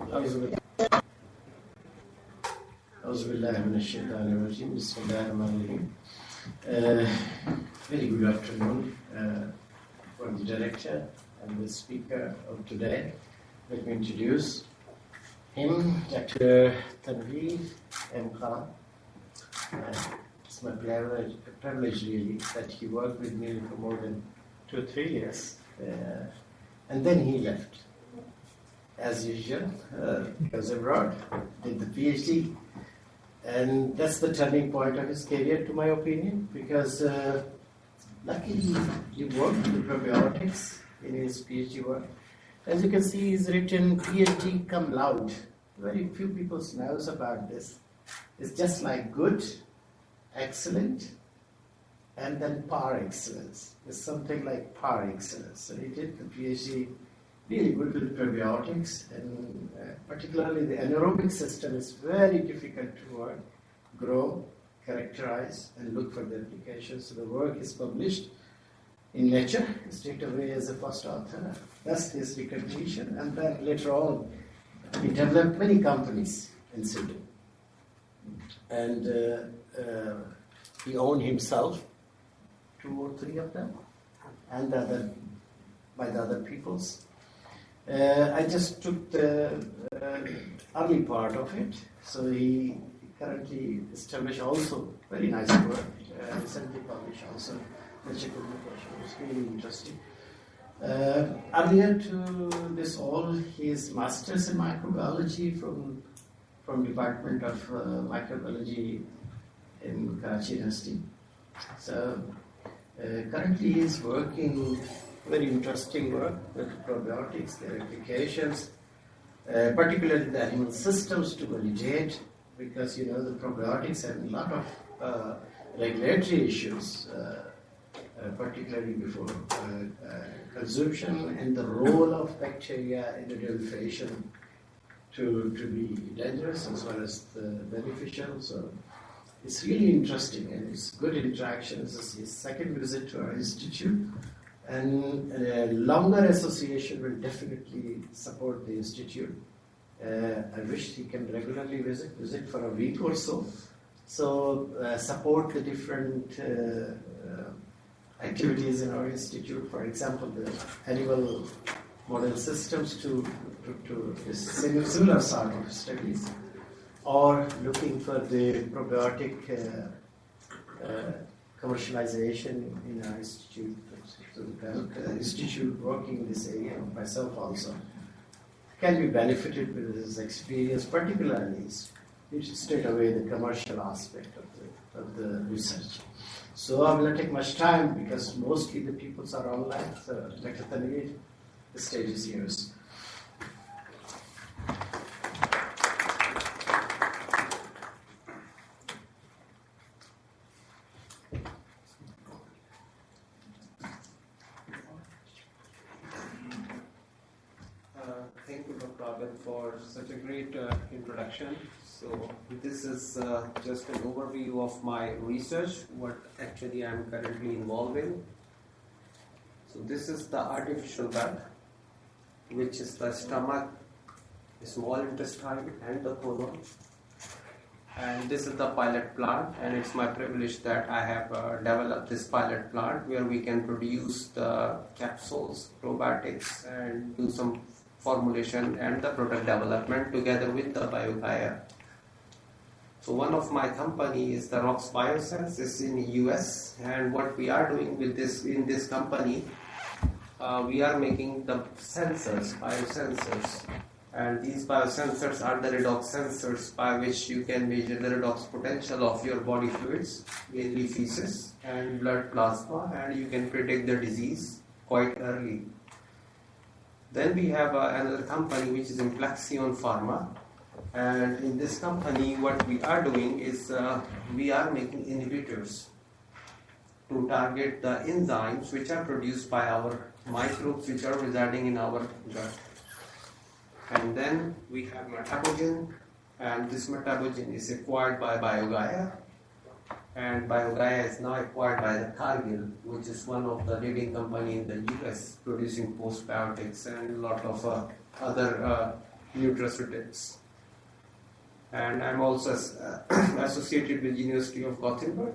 Very good afternoon for the director and the speaker of today. Let me introduce him, Dr. Tanweer Khan. It's my privilege really that he worked with me for more than 2 or 3 years. And then he left, as usual, goes abroad, did the PhD. And that's the turning point of his career, to my opinion, because luckily he worked with probiotics in his PhD work. As you can see, he's written PhD cum laude. Very few people knows about this. It's just like good, excellent, and then par excellence. It's something like par excellence. So he did the PhD really good with probiotics, and particularly the anaerobic system is very difficult to work, grow, characterize, and look for the applications. So the work is published in Nature, straight away as a first author. That's his recognition, and then later on, he developed many companies in Sweden. And he owned himself 2 or 3 of them, and by the other peoples. I just took the early part of it. So he currently established also very nice work, recently published also Nature publication. It's really interesting. Earlier to this all, his master's in microbiology from Department of Microbiology in Karachi University. So currently he is working very interesting work with probiotics, their applications, particularly the animal systems to validate, because you know the probiotics have a lot of regulatory issues, particularly before consumption, and the role of bacteria in the proliferation to be dangerous as well as the beneficial. So it's really interesting, and it's good interaction. This is his second visit to our institute. And a longer association will definitely support the institute. I wish he can regularly visit for a week or so. So support the different activities in our institute. For example, the animal model systems to similar sort of studies, or looking for the probiotic commercialization in our institute. So the institute working in this area, myself also, can be benefited with this experience, particularly straight away the commercial aspect of the research. So I will not take much time because mostly the peoples are online. So Dr. Tanweer, the stage is yours. Thank you, Dr. Abed, for such a great introduction. So this is just an overview of my research, what actually I'm currently involved in. So this is the artificial gut, which is the stomach, the small intestine, and the colon. And this is the pilot plant, and it's my privilege that I have developed this pilot plant where we can produce the capsules, probiotics, and do some formulation and the product development together with the Bioactive. So one of my company is the Rox Biosense, is in the US, and what we are doing with this in this company, we are making the sensors, biosensors, and these biosensors are the redox sensors by which you can measure the redox potential of your body fluids, mainly feces and blood plasma, and you can predict the disease quite early. Then we have another company which is Implexion Pharma, and in this company what we are doing is we are making inhibitors to target the enzymes which are produced by our microbes which are residing in our gut. And then we have metabogen, and this metabogen is acquired by BioGaia, and BioGaia is now acquired by the Cargill, which is one of the leading company in the US producing postbiotics and a lot of other nutraceutics. And I'm also associated with University of Gothenburg.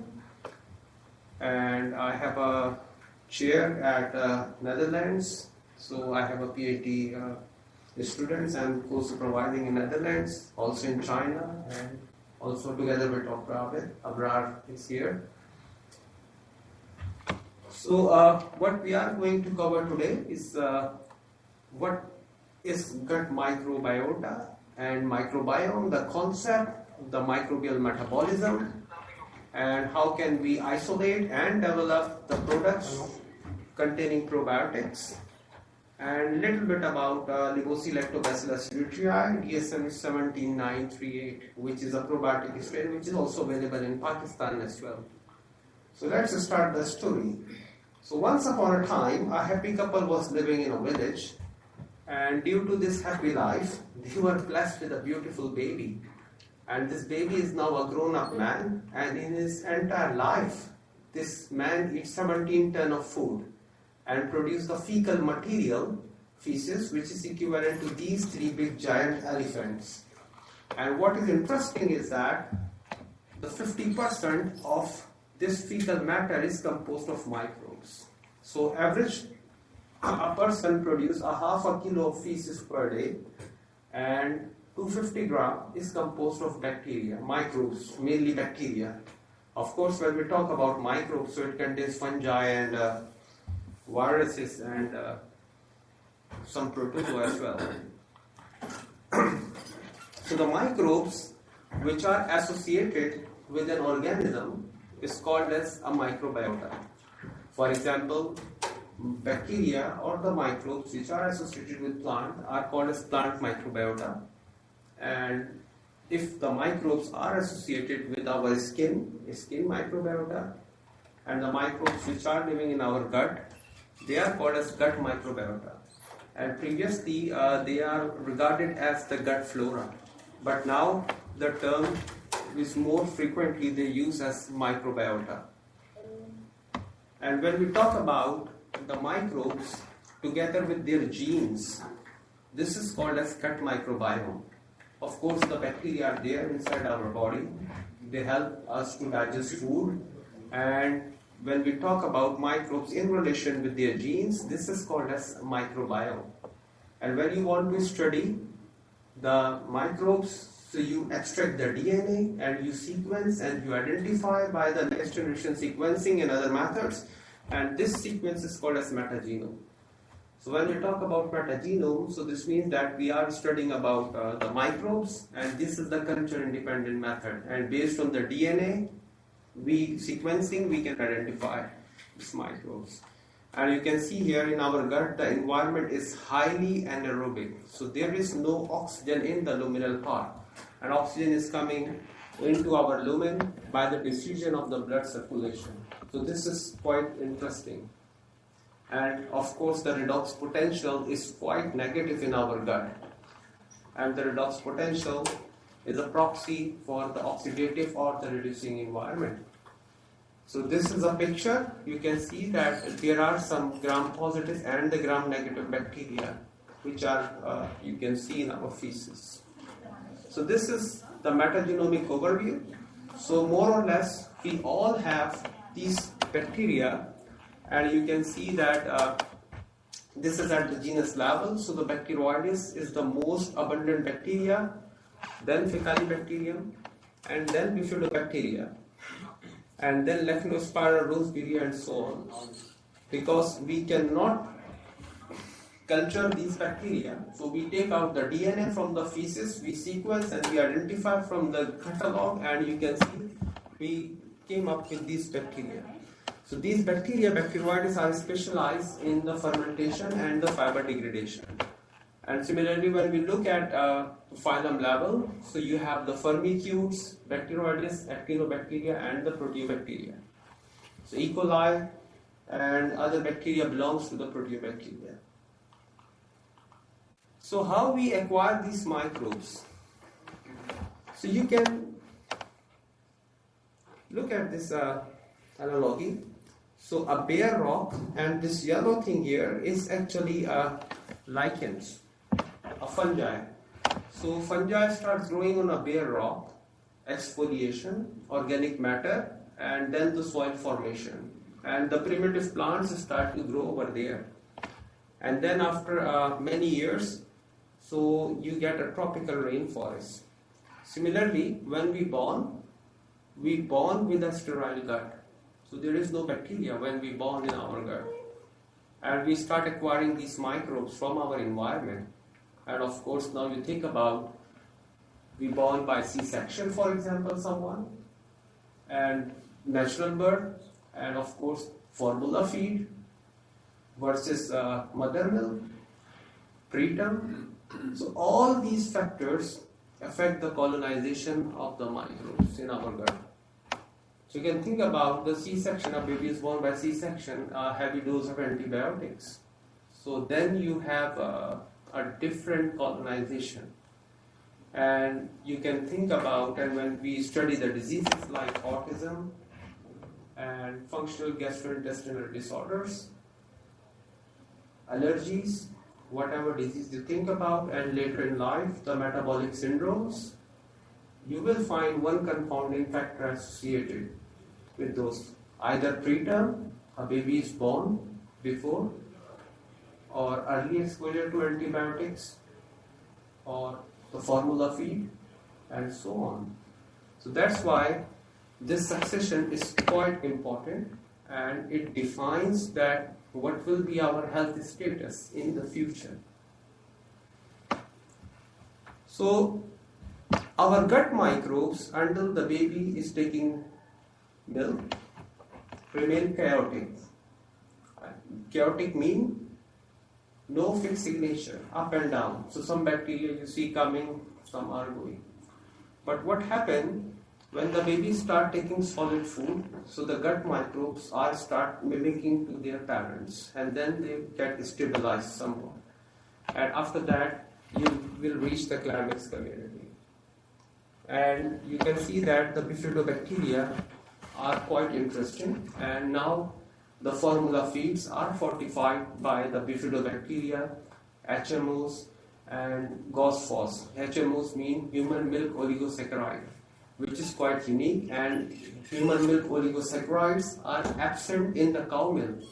And I have a chair at Netherlands. So I have a PhD students and co-supervising in Netherlands, also in China, and also together with Dr. Abrar is here. So what we are going to cover today is what is gut microbiota and microbiome, the concept of the microbial metabolism, and how can we isolate and develop the products containing probiotics, and a little bit about Leucobacillus reuteri DSM 17938, which is a probiotic strain which is also available in Pakistan as well. So let's start the story. So once upon a time, a happy couple was living in a village, and due to this happy life, they were blessed with a beautiful baby. And this baby is now a grown-up man, and in his entire life, this man eats 17 tons of food and produces the fecal material, feces, which is equivalent to these 3 big giant elephants. And what is interesting is that the 50% of this fecal matter is composed of microbes. So average, a person produces a half a kilo of feces per day, and 250 grams is composed of bacteria, microbes, mainly bacteria. Of course, when we talk about microbes, so it contains fungi and viruses and some protozoa as well. So the microbes which are associated with an organism is called as a microbiota. For example, bacteria or the microbes which are associated with plant are called as plant microbiota. And if the microbes are associated with our skin microbiota, and the microbes which are living in our gut, they are called as gut microbiota. And previously they are regarded as the gut flora, but now the term is more frequently they use as microbiota. And when we talk about the microbes together with their genes, this is called as gut microbiome. Of course, the bacteria are there inside our body. They help us to digest food. And when we talk about microbes in relation with their genes, this is called as microbiome. And when you want to study the microbes, so you extract the DNA and you sequence and you identify by the next generation sequencing and other methods. And this sequence is called as metagenome. So when we talk about metagenome, so this means that we are studying about the microbes, and this is the culture independent method. And based on the DNA, we can identify these microbes. And you can see here in our gut, the environment is highly anaerobic. So there is no oxygen in the luminal part. And oxygen is coming into our lumen by the diffusion of the blood circulation. So this is quite interesting. And of course, the redox potential is quite negative in our gut. And the redox potential is a proxy for the oxidative or the reducing environment. So this is a picture. You can see that there are some gram-positive and the gram-negative bacteria, which are, you can see in our feces. So this is the metagenomic overview. So more or less, we all have these bacteria, and you can see that this is at the genus level. So the Bacteroides is the most abundant bacteria, then Faecalibacterium, and then Bifidobacteria, and then Lectinospira, Roseberia, and so on. Because we cannot culture these bacteria, so we take out the DNA from the feces, we sequence and we identify from the catalog, and you can see we came up with these bacteria. So these bacteria, Bacteroides, are specialized in the fermentation and the fiber degradation. And similarly, when we look at phylum level, so you have the Firmicutes, Bacteroides, Actinobacteria, and the Proteobacteria. So E. coli and other bacteria belongs to the Proteobacteria. So how we acquire these microbes? So you can look at this analogy. So a bare rock, and this yellow thing here is actually lichens, a fungi. So fungi starts growing on a bare rock, exfoliation, organic matter, and then the soil formation. And the primitive plants start to grow over there. And then after many years, so you get a tropical rainforest. Similarly, when we born with a sterile gut. So there is no bacteria when we born in our gut. And we start acquiring these microbes from our environment. And of course, now you think about we born by C-section, for example, someone, and natural birth, and of course, formula feed versus mother milk, preterm. So all these factors affect the colonization of the microbes in our gut. So you can think about the C-section, a baby is born by C-section, a heavy dose of antibiotics. So then you have a different colonization. And you can think about, and when we study the diseases like autism and functional gastrointestinal disorders, allergies, whatever disease you think about, and later in life, the metabolic syndromes, you will find one confounding factor associated with those. Either preterm, a baby is born before, or early exposure to antibiotics, or the formula feed, and so on. So that's why this succession is quite important, and it defines that what will be our health status in the future. So our gut microbes, until the baby is taking milk, remain chaotic. Chaotic mean no fixed signature, up and down. So some bacteria you see coming, some are going. But what happens when the babies start taking solid food? So the gut microbes start mimicking to their parents, and then they get stabilized somewhat. And after that, you will reach the climax community. And you can see that the bifidobacteria are quite interesting, and now the formula feeds are fortified by the bifidobacteria, HMOs, and GOS-FOS. HMOs mean human milk oligosaccharide, which is quite unique, and human milk oligosaccharides are absent in the cow milk,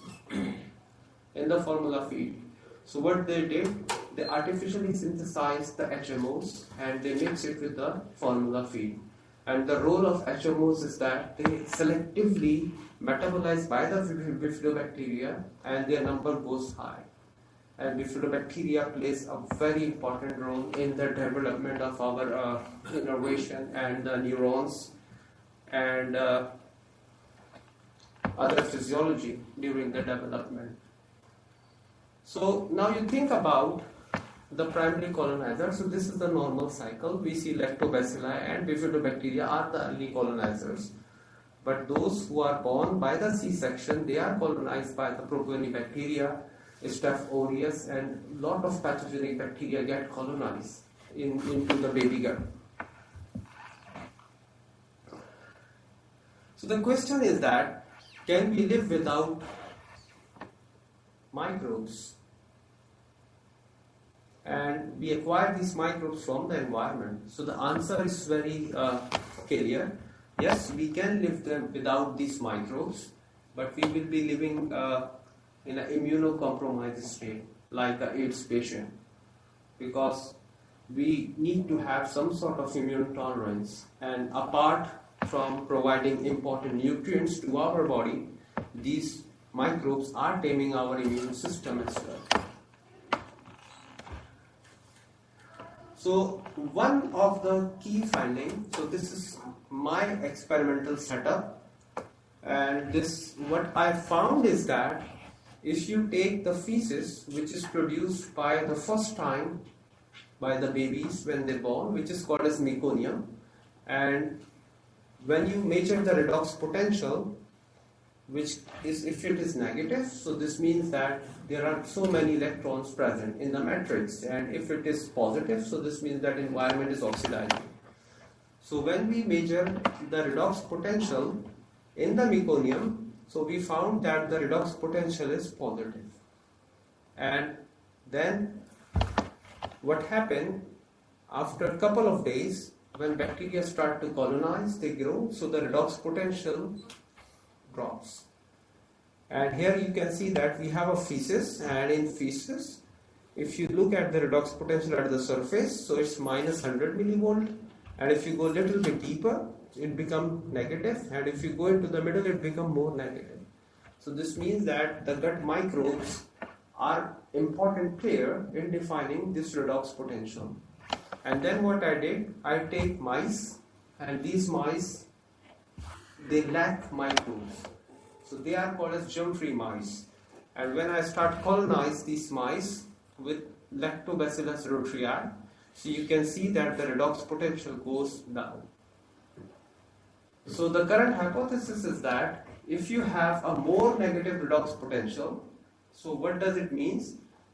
in the formula feed. So what they did, they artificially synthesized the HMOs and they mix it with the formula feed. And the role of HMOs is that they selectively metabolize by the bifidobacteria and their number goes high. And bifidobacteria plays a very important role in the development of our innervation and the neurons and other physiology during the development. So now you think about the primary colonizer. So this is the normal cycle. We see lactobacilli and bifidobacteria are the early colonizers. But those who are born by the C-section, they are colonized by the propionibacteria, Staph aureus, and a lot of pathogenic bacteria get colonized into the baby gut. So the question is that, can we live without microbes? And we acquire these microbes from the environment. So the answer is very clear. Yes, we can live them without these microbes, but we will be living in an immunocompromised state, like an AIDS patient, because we need to have some sort of immune tolerance. And apart from providing important nutrients to our body, these microbes are taming our immune system as well. So one of the key findings, so this is my experimental setup, and this what I found is that if you take the feces which is produced by the first time by the babies when they're born, which is called as meconium, and when you measure the redox potential, which is if it is negative, so this means that there are so many electrons present in the matrix, and if it is positive, so this means that environment is oxidizing. So when we measure the redox potential in the meconium, so we found that the redox potential is positive. And then what happened, After a couple of days, when bacteria start to colonize, they grow, so the redox potential drops. And here you can see that we have a feces, and in feces, if you look at the redox potential at the surface, so it's minus 100 millivolt, and if you go a little bit deeper, it becomes negative, and if you go into the middle, it becomes more negative. So this means that the gut microbes are important player in defining this redox potential. And then what I did, I take mice, and these mice, they lack microbes. So they are called as germ-free mice. And when I start colonize these mice with Lactobacillus reuteri, so you can see that the redox potential goes down. So the current hypothesis is that if you have a more negative redox potential, so what does it mean?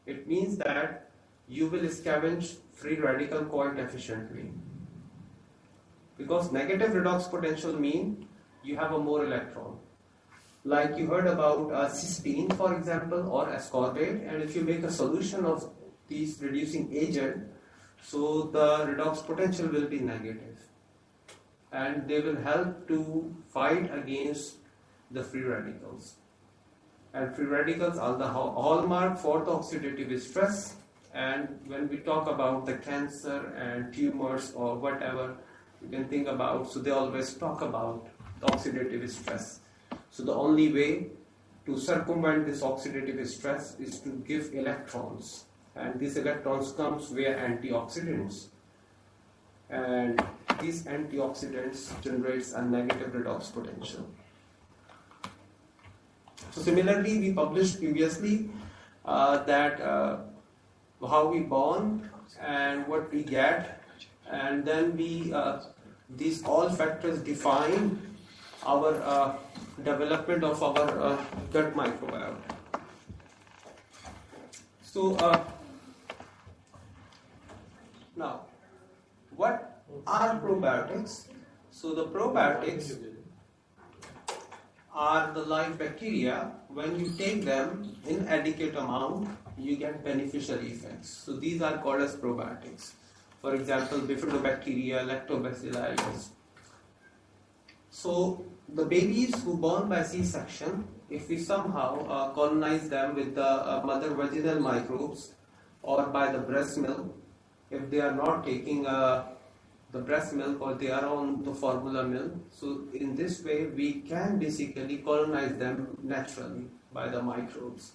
It means that you will scavenge free radical quite efficiently. Because negative redox potential means you have a more electron. Like you heard about cysteine, for example, or ascorbate, and if you make a solution of these reducing agent, so the redox potential will be negative. And they will help to fight against the free radicals. And free radicals are the hallmark for the oxidative stress. And when we talk about the cancer and tumors or whatever you can think about, so they always talk about the oxidative stress. So the only way to circumvent this oxidative stress is to give electrons, and these electrons comes via antioxidants, and these antioxidants generates a negative redox potential. So similarly, we published previously that how we born and what we get, and then we these all factors define our development of our gut microbiome. So now, what are probiotics? So the probiotics are the live bacteria. When you take them in adequate amount, you get beneficial effects. So these are called as probiotics. For example, bifidobacteria, lactobacilli. So the babies who born by C-section, if we somehow colonize them with the mother vaginal microbes or by the breast milk, if they are not taking the breast milk or they are on the formula milk, so in this way we can basically colonize them naturally by the microbes.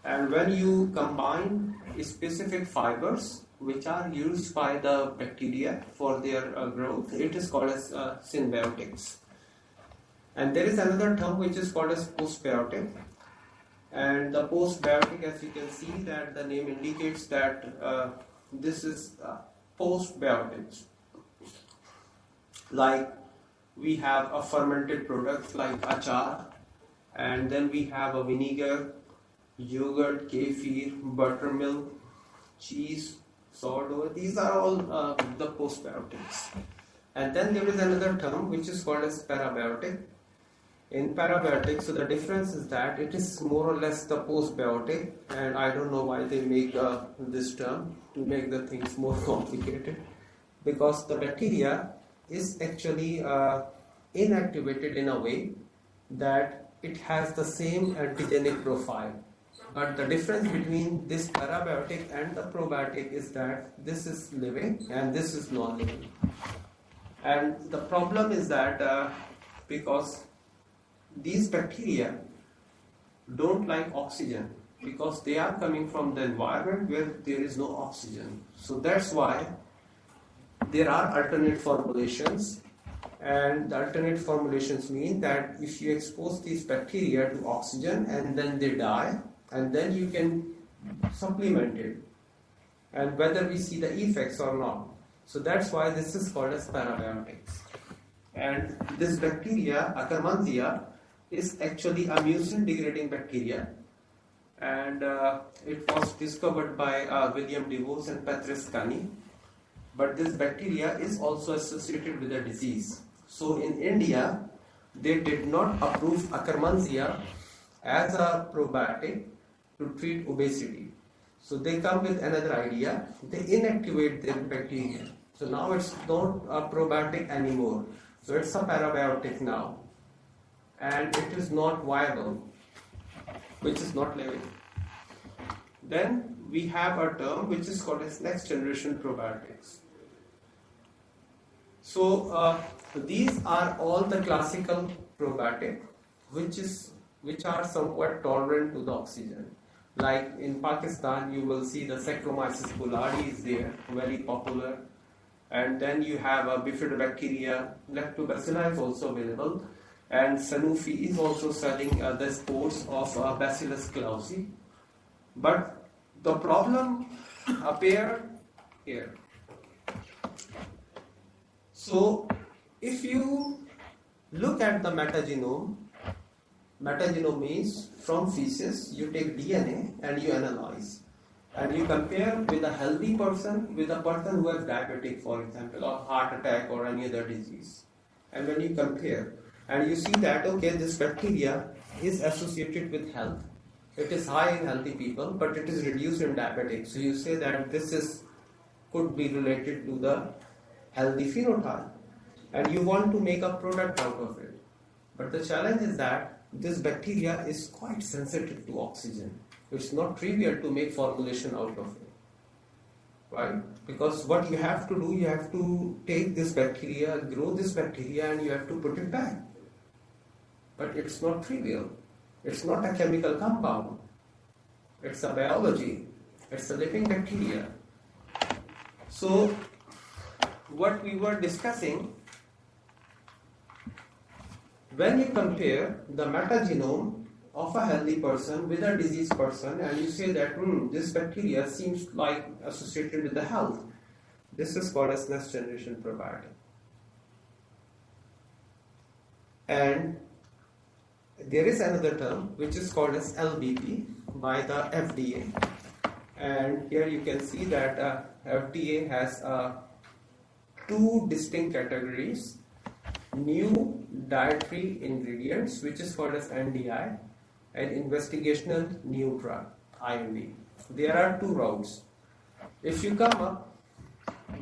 And when you combine specific fibers which are used by the bacteria for their growth, it is called as symbiotics. And there is another term which is called as postbiotic. And the postbiotic, as you can see, that the name indicates that this is postbiotics. Like we have a fermented product like achar, and then we have a vinegar, yogurt, kefir, buttermilk, cheese, sourdough. These are all the postbiotics. And then there is another term which is called as parabiotic. In parabiotic, so the difference is that it is more or less the postbiotic, and I don't know why they make this term to make the things more complicated, because the bacteria is actually inactivated in a way that it has the same antigenic profile. But the difference between this parabiotic and the probiotic is that this is living and this is non-living. And the problem is that because these bacteria don't like oxygen, because they are coming from the environment where there is no oxygen. So that's why there are alternate formulations, and the alternate formulations mean that if you expose these bacteria to oxygen and then they die, and then you can supplement it, and whether we see the effects or not. So that's why this is called as parabiotics. And this bacteria, Akkermansia, is actually a mucin degrading bacteria, and it was discovered by William DeVos and Patrice Cani. But this bacteria is also associated with a disease. So in India, they did not approve Akkermansia as a probiotic to treat obesity. So they come with another idea, they inactivate their bacteria. So now it's not a probiotic anymore. So it's a parabiotic now. And it is not viable, which is not living. Then we have a term which is called as next generation probiotics. So these are all the classical probiotic which are somewhat tolerant to the oxygen. Like in Pakistan, you will see the Saccharomyces boulardii is there, very popular. And then you have a bifidobacteria, lactobacilli is also available. And Sanofi is also selling the spores of Bacillus clausi. But the problem appeared here. So if you look at the metagenome means from feces you take DNA and you analyze. And you compare with a healthy person with a person who has diabetic, for example, or heart attack or any other disease. And when you compare, and you see that, okay, this bacteria is associated with health. It is high in healthy people, but it is reduced in diabetic. So you say that this could be related to the healthy phenotype. And you want to make a product out of it. But the challenge is that this bacteria is quite sensitive to oxygen. It's not trivial to make formulation out of it, right? Because what you have to do, you have to take this bacteria, grow this bacteria, and you have to put it back. But it's not trivial. It's not a chemical compound. It's a biology. It's a living bacteria. So, what we were discussing, when you compare the metagenome of a healthy person with a diseased person and you say that this bacteria seems like associated with the health, this is called as next generation probiotic. And there is another term which is called as LBP by the FDA. And here you can see that FDA has two distinct categories: new dietary ingredients, which is called as NDI, and investigational new drug, IND. There are two routes. If you come up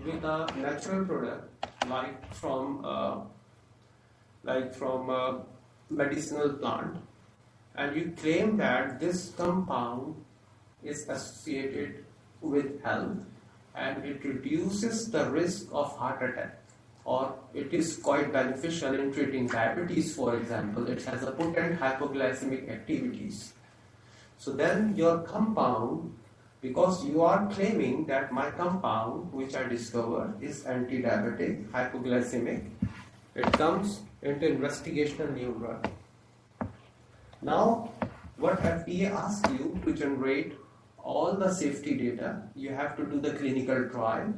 with a natural product like from medicinal plant, and you claim that this compound is associated with health and it reduces the risk of heart attack, or it is quite beneficial in treating diabetes, for example, it has a potent hypoglycemic activities. So then your compound, because you are claiming that my compound which I discovered is anti-diabetic, hypoglycemic, it comes into investigational new drug. Now, what FDA asks you to generate all the safety data, you have to do the clinical trial,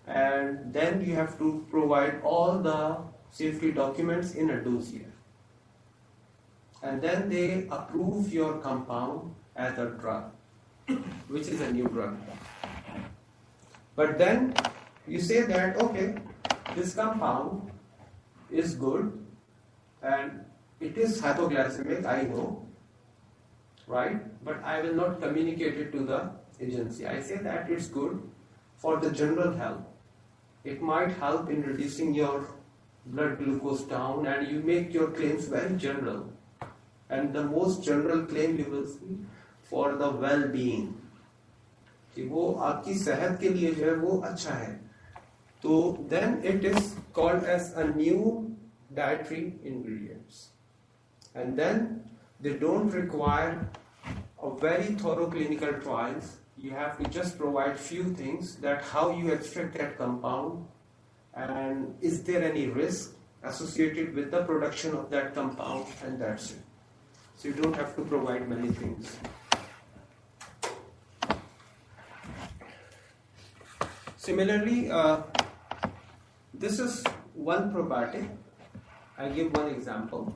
and then you have to provide all the safety documents in a dossier. And then they approve your compound as a drug, which is a new drug. But then you say that, okay, this compound is good and it is hypoglycemic, I know, right? But I will not communicate it to the agency. I say that it's good for the general health. It might help in reducing your blood glucose down, and you make your claims very general. And the most general claim you will see for the well-being, कि वो आपकी सेहत के लिए जो है वो अच्छा है. So then it is called as a new dietary ingredients. And then they don't require a very thorough clinical trials. You have to just provide few things, that how you extract that compound and is there any risk associated with the production of that compound, and that's it. So you don't have to provide many things. Similarly, this is one probiotic. I give one example,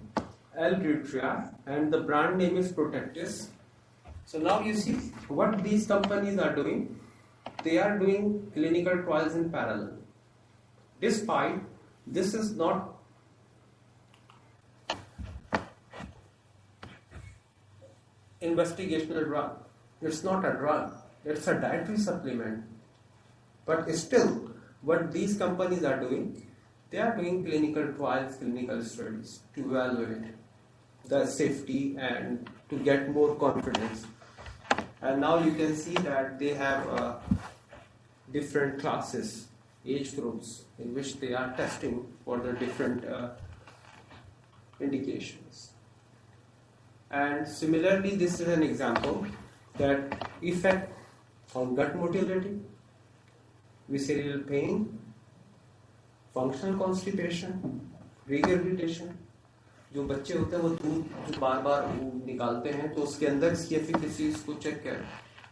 L-Deutria, and the brand name is Protectis. So now you see what these companies are doing. They are doing clinical trials in parallel. Despite this is not investigational drug. It's not a drug. It's a dietary supplement. But still, what these companies are doing, they are doing clinical trials, clinical studies to evaluate the safety and to get more confidence. And now you can see that they have different classes, age groups, in which they are testing for the different indications. And similarly, this is an example that effect on gut motility, visceral pain, functional constipation, regurgitation. जो बच्चे होते हैं वो दूध जो बार बार निकालते हैं तो उसके अंदर इसकी एफिकेसी इसको चेक करें.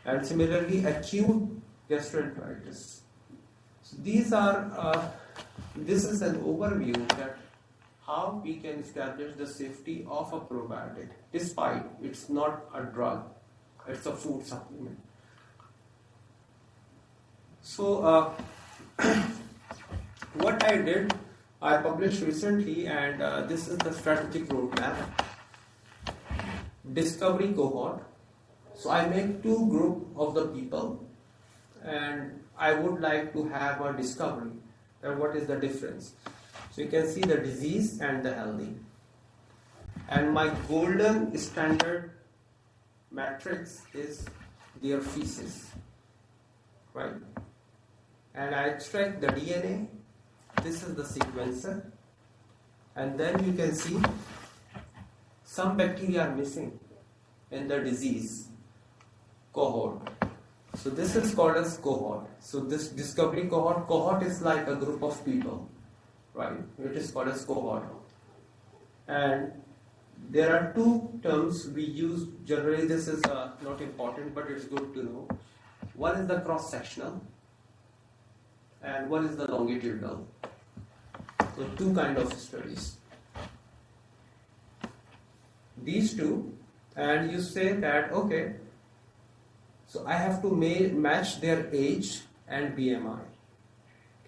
And similarly, acute gastroenteritis. So this is an overview that how we can establish the safety of a probiotic, despite it's not a drug, it's a food supplement. So what I did, I published recently, and this is the strategic roadmap. Discovery cohort. So I make two groups of the people, and I would like to have a discovery that what is the difference. So you can see the disease and the healthy. And my golden standard matrix is their feces, right? And I extract the DNA. This is the sequencer. And then you can see some bacteria are missing in the disease cohort. So this is called as cohort. So this discovery cohort is like a group of people, right? It is called as cohort. And there are two terms we use generally. This is not important, but it's good to know. One is the cross-sectional and one is the longitudinal. So two kind of studies. These two, and you say that okay, so I have to match their age and BMI.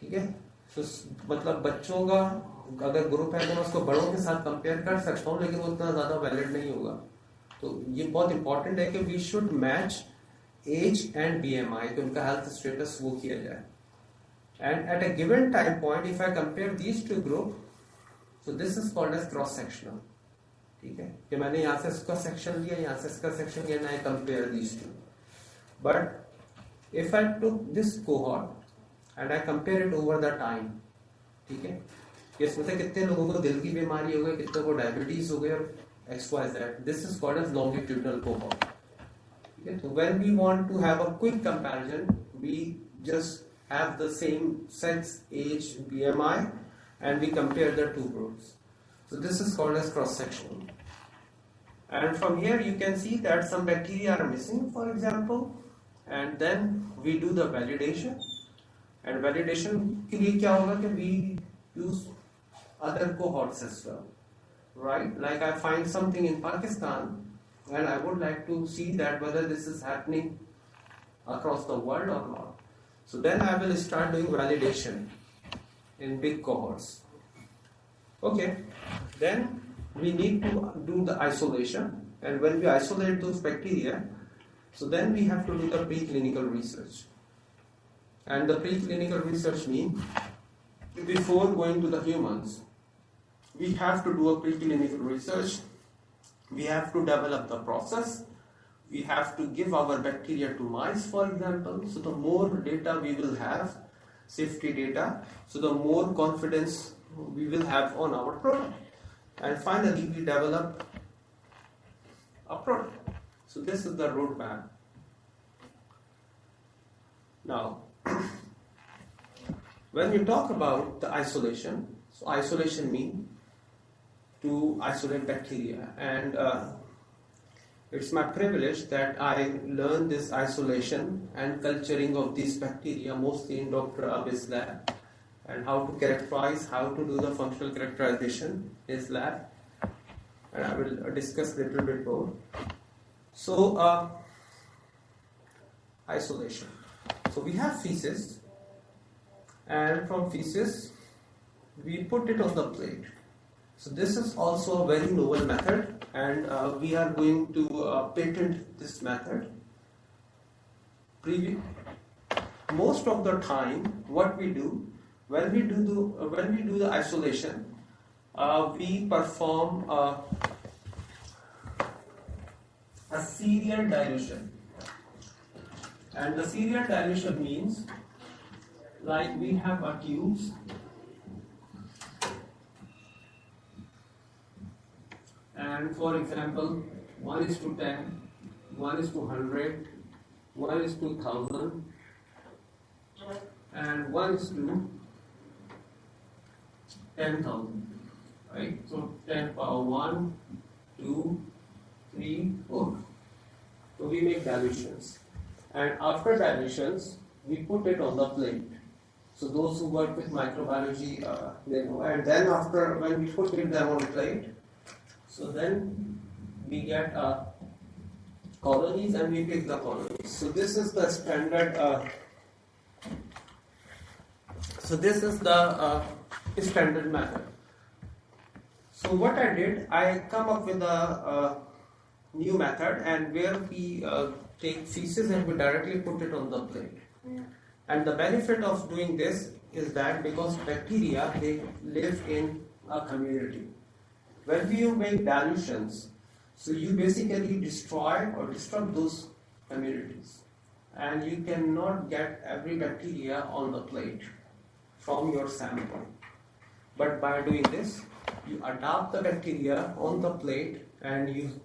ठीक है? So मतलब बच्चों का अगर group है तो मैं उसको बड़ों के साथ कंपेयर कर सकता हूँ, लेकिन वो उतना ज़्यादा वैलिड नहीं होगा. तो ये बहुत इंपॉर्टेंट है कि we should match age and BMI, तो उनका हेल्थ स्टेटस वो किया जाए. And at a given time point, if I compare these two groups, so this is called as cross-sectional. ठीक है? कि मैंने यहाँ से इसका सेक्शन लिया, यहाँ से इसका सेक्शन लिया, and I compare these two. But if I took this cohort and I compare it over the time, ठीक है? इसमें से कितने लोगों को दिल की बीमारी हो गई, कितने को डायबिटीज हो गई और XYZ. This is called as longitudinal cohort. Okay? So when we want to have a quick comparison, we just have the same sex, age, BMI, and we compare the two groups. So this is called as cross-sectional. And from here you can see that some bacteria are missing, for example, and then we do the validation. And validation के लिए क्या होगा कि we use other cohorts as well, right? Like I find something in Pakistan, and I would like to see that whether this is happening across the world or not. So then I will start doing validation in big cohorts. Okay, then we need to do the isolation, and when we isolate those bacteria, so then we have to do the preclinical research. And the preclinical research means before going to the humans, we have to do a preclinical research. We have to develop the process. We have to give our bacteria to mice, for example. So the more data we will have, safety data, so the more confidence we will have on our product. And finally, we develop a product. So this is the roadmap. Now, when we talk about the isolation, so isolation means to isolate bacteria, and it's my privilege that I learn this isolation and culturing of these bacteria mostly in Dr. Abid's lab, and how to characterize, how to do the functional characterization in his lab, and I will discuss a little bit more. So, isolation. So we have feces, and from feces we put it on the plate. So this is also a very novel method, and we are going to patent this method. most of the time, what we do when we do the isolation, we perform a serial dilution, and the serial dilution means like we have a tubes, and for example 1:10, 1:100, 1:1000, and 1:10,000, right? So 10 power 1, 2, 3, 4. So we make dilutions, and after dilutions we put it on the plate. So those who work with microbiology, they know. And then after, when we put them on plate, so then we get colonies and we pick the colonies. So this is the standard. Standard method. So what I did, I come up with a new method, and where we take feces and we directly put it on the plate. Yeah. And the benefit of doing this is that because bacteria, they live in a community. When you make dilutions, so you basically destroy or disrupt those communities, and you cannot get every bacteria on the plate from your sample. But by doing this, you adapt the bacteria on the plate, and you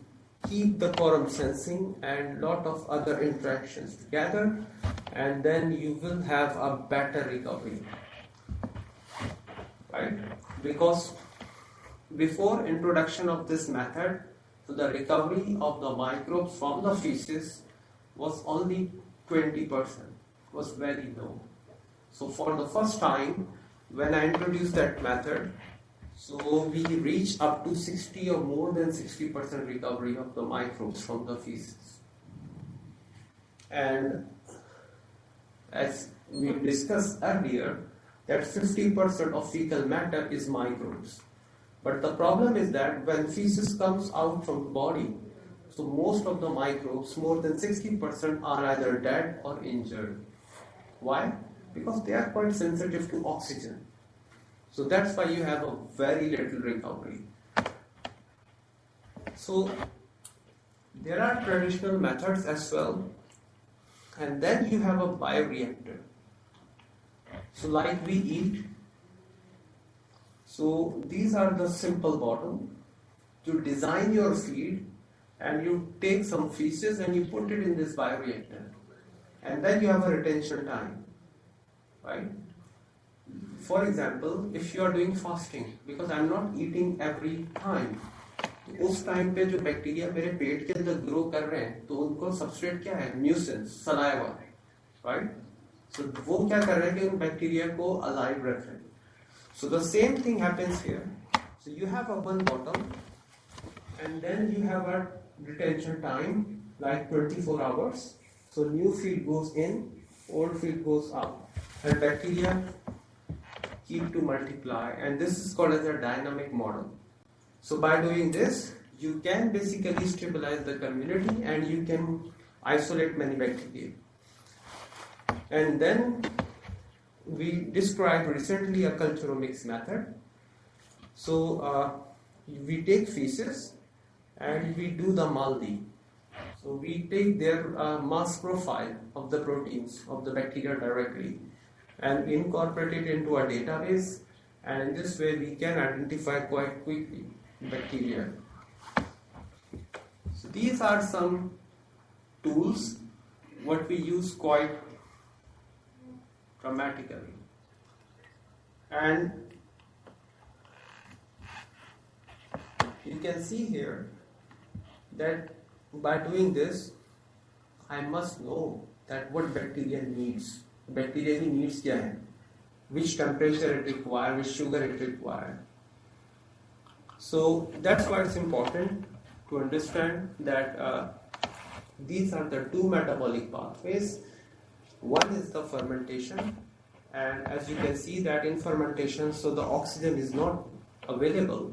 keep the quorum sensing and lot of other interactions together, and then you will have a better recovery, right? Because before introduction of this method, so the recovery of the microbes from the feces was only 20%, was very low. So for the first time, when I introduced that method, so we reached up to 60 or more than 60% recovery of the microbes from the feces. And as we discussed earlier, that 50% of fecal matter is microbes. But the problem is that when feces comes out from the body, so most of the microbes, more than 60%, are either dead or injured. Why? Because they are quite sensitive to oxygen. So that's why you have a very little recovery. So there are traditional methods as well, and then you have a bioreactor. So like we eat, so these are the simple bottle. You design your feed, and you take some feces and you put it in this bioreactor, and then you have a retention time, right? For example, if you are doing fasting, because I am not eating every time, तो उस time पे जो bacteria मेरे पेट के अंदर grow कर रहे हैं, तो उनको सबस्ट्रेट क्या है? Mucins, saliva, right? सो वो क्या कर रहे हैं कि उन बैक्टीरिया को अलाइव रख रहे हैं. So the same thing happens here. So you have a one bottle, and then you have a retention time like 24 hours. So new feed goes in, old feed goes out, and bacteria keep to multiply, and this is called as a dynamic model. So by doing this, you can basically stabilize the community, and you can isolate many bacteria. And then we described recently a culturomics method. So we take feces and we do the MALDI. So we take their mass profile of the proteins of the bacteria directly and incorporate it into a database, and in this way we can identify quite quickly bacteria. So these are some tools what we use quite dramatically. And you can see here that by doing this, I must know that what bacteria needs. Bacteria needs क्या है? Which temperature it requires, which sugar it requires. So that's why it's important to understand that these are the two metabolic pathways. One is the fermentation, and as you can see that in fermentation, so the oxygen is not available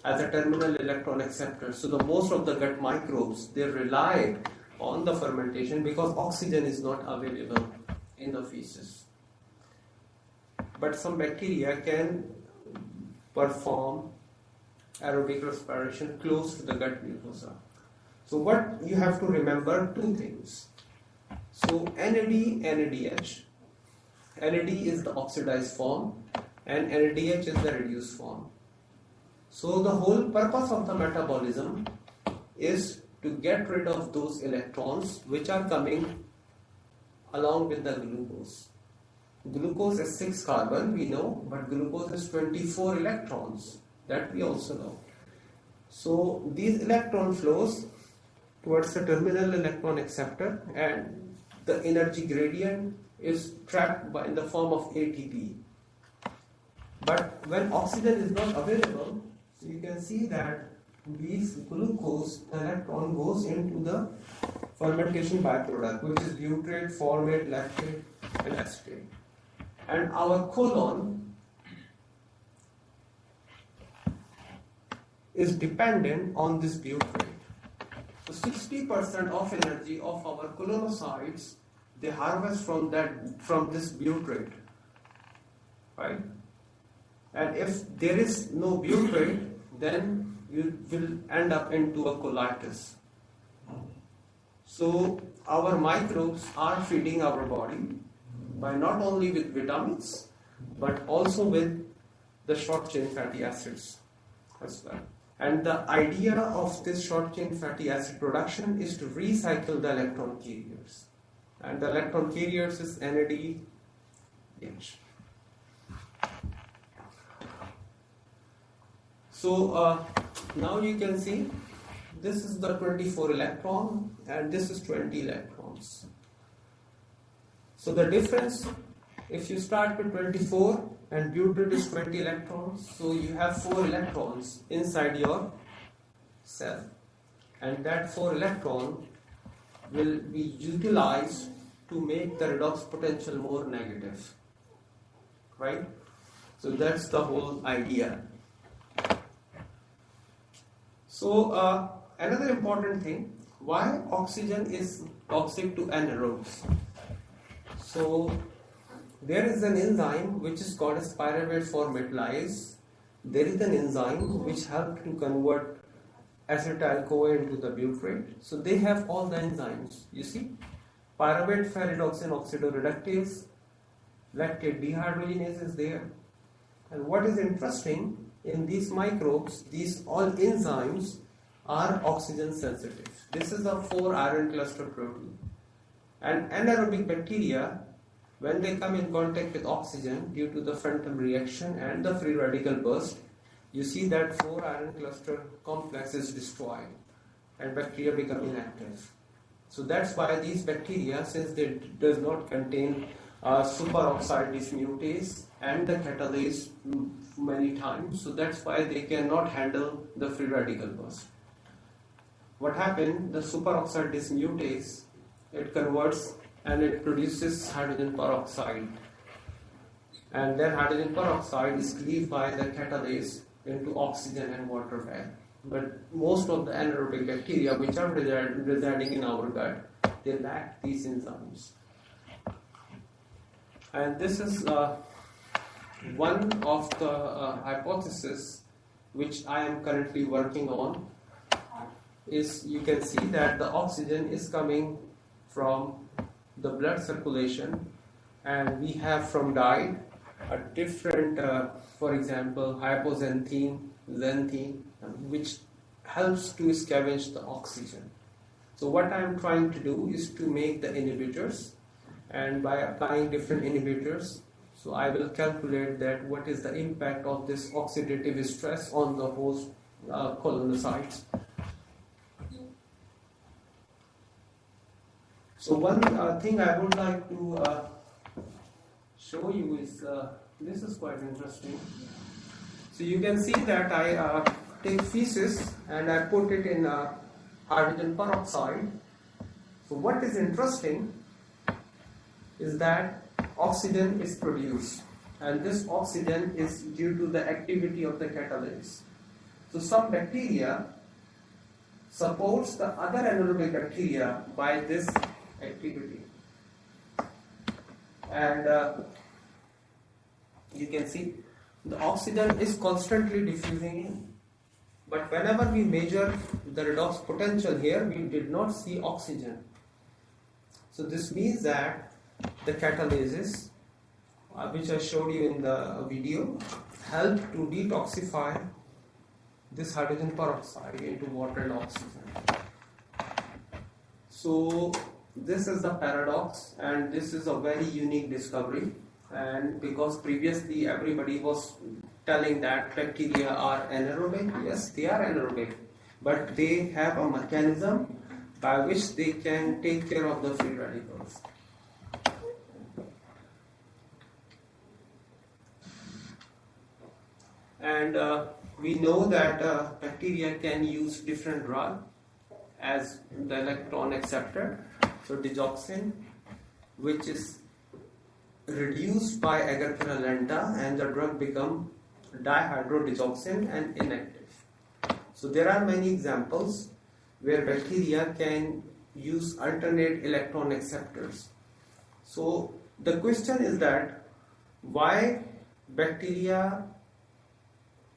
as a terminal electron acceptor. So the most of the gut microbes, they rely on the fermentation because oxygen is not available in the feces. But some bacteria can perform aerobic respiration close to the gut mucosa. So what you have to remember, two things. So NAD, NADH. NAD is the oxidized form and NADH is the reduced form. So the whole purpose of the metabolism is to get rid of those electrons which are coming along with the glucose. Glucose is 6 carbon, we know, but glucose is 24 electrons. That we also know. So these electron flows towards the terminal electron acceptor and the energy gradient is trapped in the form of ATP. But when oxygen is not available, so you can see that these glucose, the electron goes into the fermentation byproduct, which is butyrate, formate, lactate and acetate. And our colon is dependent on this butyrate. So 60% of energy of our colonocytes they harvest from this butyrate, right? And if there is no butyrate, then you will end up into a colitis. So our microbes are feeding our body by not only with vitamins but also with the short chain fatty acids as well. And the idea of this short chain fatty acid production is to recycle the electron carriers. And the electron carriers is NADH. So now you can see this is the 24 electron and this is 20 electrons. So the difference, if you start with 24 and butyrate is 20 electrons, so you have 4 electrons inside your cell. And that 4 electron will be utilized to make the redox potential more negative, right? So that's the whole idea. So another important thing, why oxygen is toxic to anaerobes? So there is an enzyme which is called as pyruvate formatase. There is an enzyme which helps to convert acetyl-CoA into the butyrate. So they have all the enzymes. You see, pyruvate ferredoxin oxidoreductase, lactate dehydrogenase is there. And what is interesting, in these microbes, these all enzymes are oxygen sensitive. This is a 4 iron cluster protein. And anaerobic bacteria, when they come in contact with oxygen due to the Frentham reaction and the free radical burst, you see that 4 iron cluster complex is destroyed and bacteria become inactive. So that's why these bacteria, since they does not contain superoxide dismutase and the catalase many times, so that's why they cannot handle the free radical burst. What happened? The superoxide dismutase, it converts and it produces hydrogen peroxide, and then hydrogen peroxide is cleaved by the catalase into oxygen and water back. But most of the anaerobic bacteria which are residing in our gut, they lack these enzymes. And this is one of the hypotheses which I am currently working on. Is you can see that the oxygen is coming from the blood circulation, and we have from diet a different, for example, hypoxanthine, xanthine, which helps to scavenge the oxygen. So what I am trying to do is to make the inhibitors, and by applying different inhibitors, so I will calculate that what is the impact of this oxidative stress on the host colonocytes. So one thing I would like to show you is, this is quite interesting. So you can see that I take feces and I put it in hydrogen peroxide. So what is interesting is that oxygen is produced, and this oxygen is due to the activity of the catalase. So some bacteria, supports the other anaerobic bacteria by this activity. And you can see the oxygen is constantly diffusing in. But whenever we measure the redox potential here, we did not see oxygen. So this means that the catalysis, which I showed you in the video, helped to detoxify this hydrogen peroxide into water and oxygen. So this is the paradox, and this is a very unique discovery. And because previously everybody was telling that bacteria are anaerobic, yes, they are anaerobic, but they have a mechanism by which they can take care of the free radicals. And we know that bacteria can use different drugs as the electron acceptor. So digoxin, which is reduced by agar-agar lenta, and the drug become dihydrodigoxin and inactive. So there are many examples where bacteria can use alternate electron acceptors. So the question is that why bacteria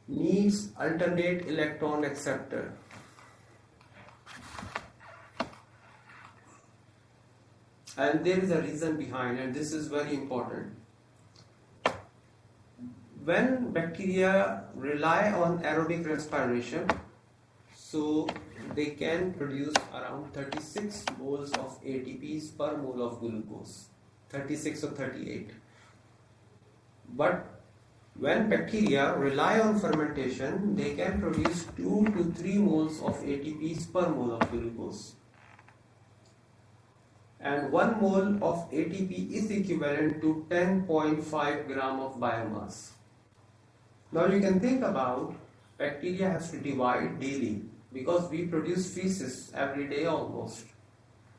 needs alternate electron acceptor? And there is a reason behind, and this is very important. When bacteria rely on aerobic respiration, so they can produce around 36 moles of ATPs per mole of glucose, 36 or 38. But when bacteria rely on fermentation, they can produce 2 to 3 moles of ATPs per mole of glucose. And 1 mole of ATP is equivalent to 10.5 gram of biomass. Now you can think about bacteria has to divide daily because we produce feces every day almost,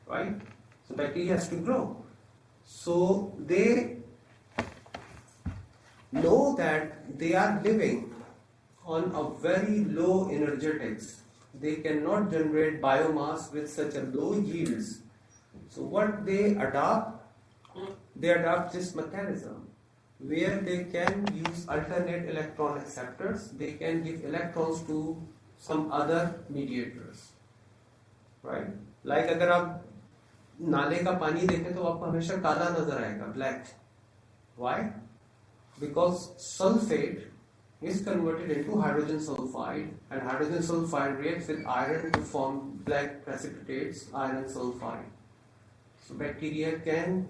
right? So bacteria has to grow. So they know that they are living on a very low energetics. They cannot generate biomass with such a low yields. So what they adopt this mechanism where they can use alternate electron acceptors. They can give electrons to some other mediators, right? Like अगर आप नाले का पानी देखें तो आपको हमेशा काला नजर आएगा, black. Why? Because sulfate is converted into hydrogen sulfide, and hydrogen sulfide reacts with iron to form black precipitates, iron sulfide. So bacteria can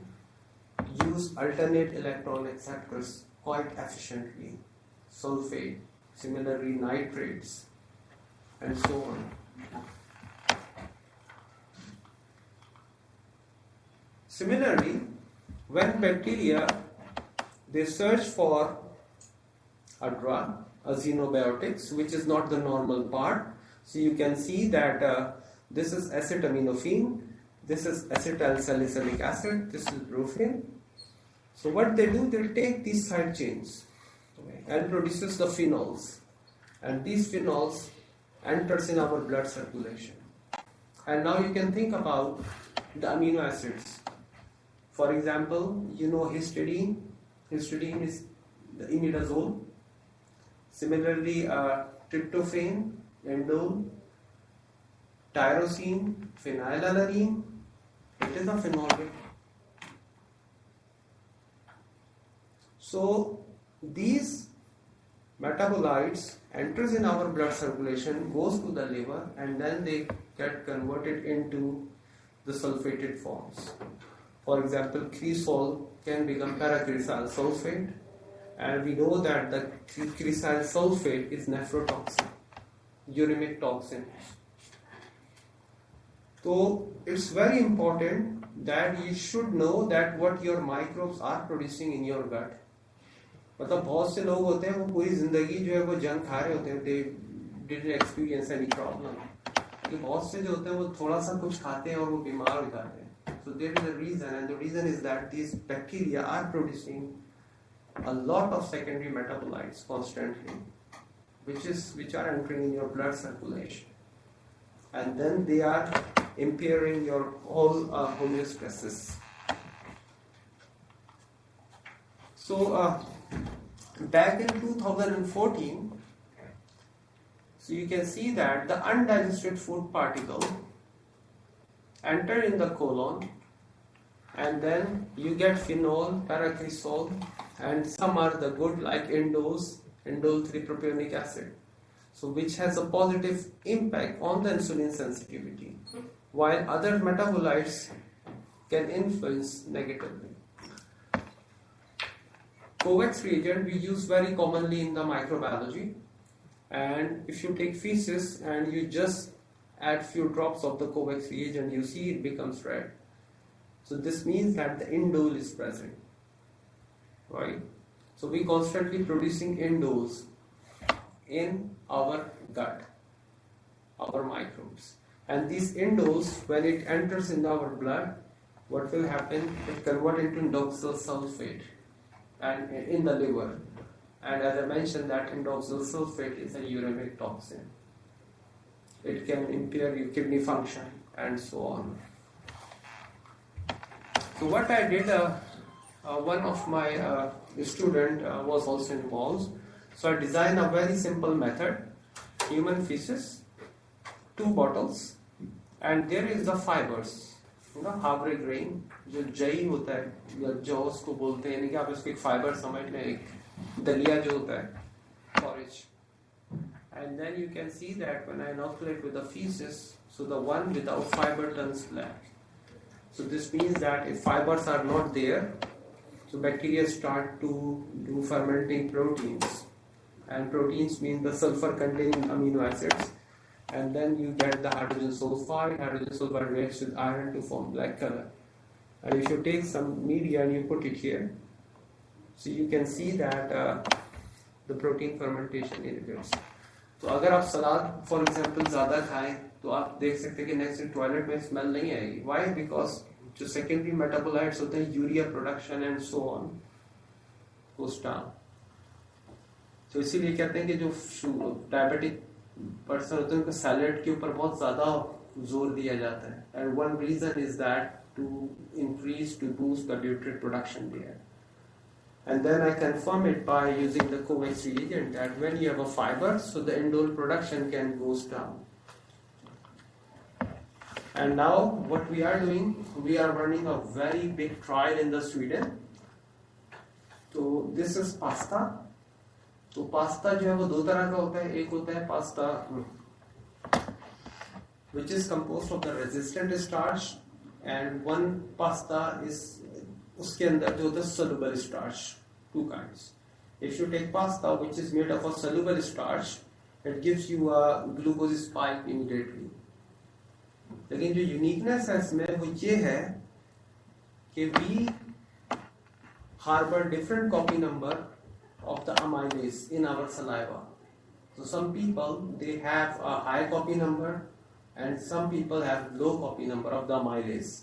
use alternate electron acceptors quite efficiently. Sulfate, similarly nitrates, and so on. Similarly, when bacteria they search for a drug, a xenobiotics, which is not the normal part. So you can see that this is acetaminophen, this is acetyl salicylic acid, this is brufen. So what they do, they'll take these side chains and produces the phenols, and these phenols enters in our blood circulation. And now you can think about the amino acids. For example, you know histidine. Histidine is the imidazole. Similarly, tryptophan, indole, tyrosine, phenylalanine. It is a phenolic. So these metabolites enters in our blood circulation, goes to the liver, and then they get converted into the sulfated forms. For example, cresol can become paracresyl sulfate, and we know that the cresyl sulfate is nephrotoxin, uremic toxin. So it's very important that you should know that what your microbes are producing in your gut. मतलब बहुत से लोग होते हैं वो पूरी जिंदगी जो है वो जंक खा रहे होते हैं, they didn't experience any problem. कि बहुत से जो होते हैं वो थोड़ा सा कुछ खाते हैं और वो बीमार हो जाते हैं. So there is a reason, and the reason is that these bacteria are producing a lot of secondary metabolites constantly, which are entering in your blood circulation. and then they are impairing your whole homeostasis. So back in 2014, so you can see that the undigested food particle enter in the colon, and then you get phenol, paracrisol, and some are the good like indole 3-propionic acid, so which has a positive impact on the insulin sensitivity, while other metabolites can influence negatively. COVAX reagent we use very commonly in the microbiology, and if you take feces and you just add few drops of the COVAX reagent, you see it becomes red. So this means that the indole is present, right? So we constantly producing indoles in our gut, our microbes, and these indoles, when it enters in our blood, what will happen? It convert into indoxyl sulfate and in the liver, and as I mentioned that indoxyl sulfate is a uremic toxin. It can impair your kidney function and so on. So what I did, one of my student was also involved. So I designed a very simple method: human feces, 2 bottles, and there is the fibers. Haware grain जो जई होता है या जौ उसको बोलते हैं, यानी कि आप इसको एक फाइबर समझ लें, एक दलिया जो होता है, porridge. And then you can see that when I inoculate with the feces, so the one without fiber turns black. So this means that if fibers are not there, so bacteria start to do fermenting proteins, and proteins mean the sulfur containing amino acids. And then you get the hydrogen sulfide reacts with iron to form black color. And if you take some media and you put it here, so you can see that the protein fermentation inhibits. तो अगर आप सलाद for example ज़्यादा खाएं तो आप देख सकते हैं कि नेक्स्ट डे टॉयलेट में स्मेल नहीं आएगी. Why? Because जो सेकेंडरी मेटाबोलाइट्स होते हैं, urea production and so on, goes down. तो इसीलिए कहते हैं कि जो डायबिटिक पर्सन होते हैं उनको सैलेड के ऊपर बहुत ज़्यादा जोर दिया जाता है, and one reason is that to increase to boost the nutrient production there. And then I confirm it by using the COVAX reagent that when you have a fiber, so the indole production can goes down. And now what we are doing, we are running a very big trial in the Sweden. So this is pasta. तो pasta जो है वो 2 तरह का होता है. एक होता है pasta which is composed of the resistant starch, and one pasta is उसके अंदर जो होता है soluble starch. 2 kinds. If you take pasta which is made of a soluble starch, it gives you a glucose spike immediately. लेकिन जो uniqueness है इसमें वो ये है कि we harbor different copy number of the amylase in our saliva. So some people they have a high copy number and some people have low copy number of the amylase.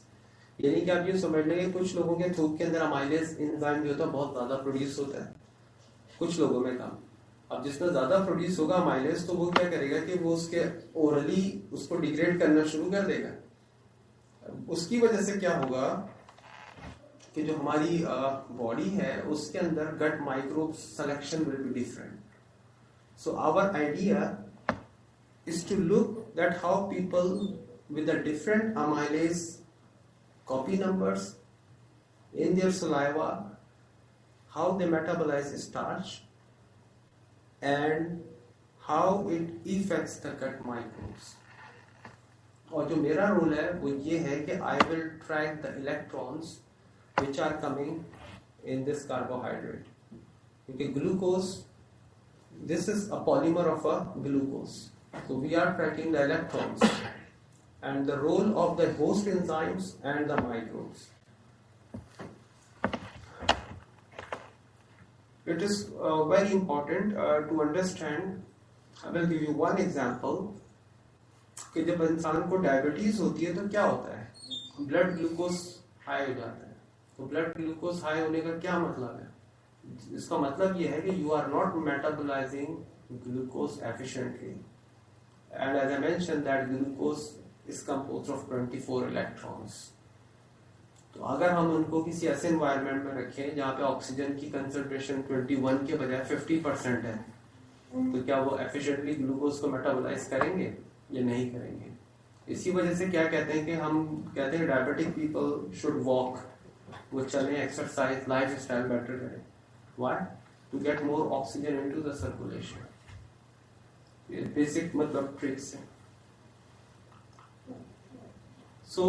यानी कि आप ये समझ लेंगे कुछ लोगों के थूक के अंदर अमाइलेज एंजाइम जो होता है बहुत ज़्यादा प्रोड्यूस होता है, कुछ लोगों में कम. अब जिसमें ज़्यादा प्रोड्यूस होगा अमाइलेज तो वो क्या करेगा कि वो उसके ओरली उसको डिग्रेड करना शुरू कर देगा. उसकी वजह से क्या होगा कि जो हमारी बॉडी है उसके अंदर gut microbe selection will be different. So our idea is to look that how people with a different amylase copy numbers in their saliva, how they metabolize starch, and how it affects the gut microbes. और जो मेरा role है वो ये है कि I will track the electrons which are coming in this carbohydrate. क्योंकि glucose, this is a polymer of a glucose, so we are tracking the electrons and the role of the host enzymes and the microbes. It is very important to understand. I will give you one example. कि जब इंसान को diabetes होती है तो क्या होता है, ब्लड ग्लूकोज हाई हो जाता है. तो ब्लड ग्लूकोज हाई होने का क्या मतलब है? इसका मतलब ये है कि you are not metabolising glucose efficiently, And as I mentioned that glucose is composed of 24 electrons. तो अगर हम उनको किसी ऐसे environment में रखें जहाँ पे ऑक्सीजन की concentration 21 के बजाय 50% है, तो क्या वो efficiently ग्लूकोज को मेटाबोलाइज करेंगे या नहीं करेंगे? इसी वजह से क्या कहते हैं कि हम कहते हैं डायबिटिक पीपल शुड वॉक, वो चलें, एक्सरसाइज, लाइफ स्टाइल बेटर करें. Why? To get more oxygen into the circulation. ये बेसिक मतलब ट्रिक्स है. So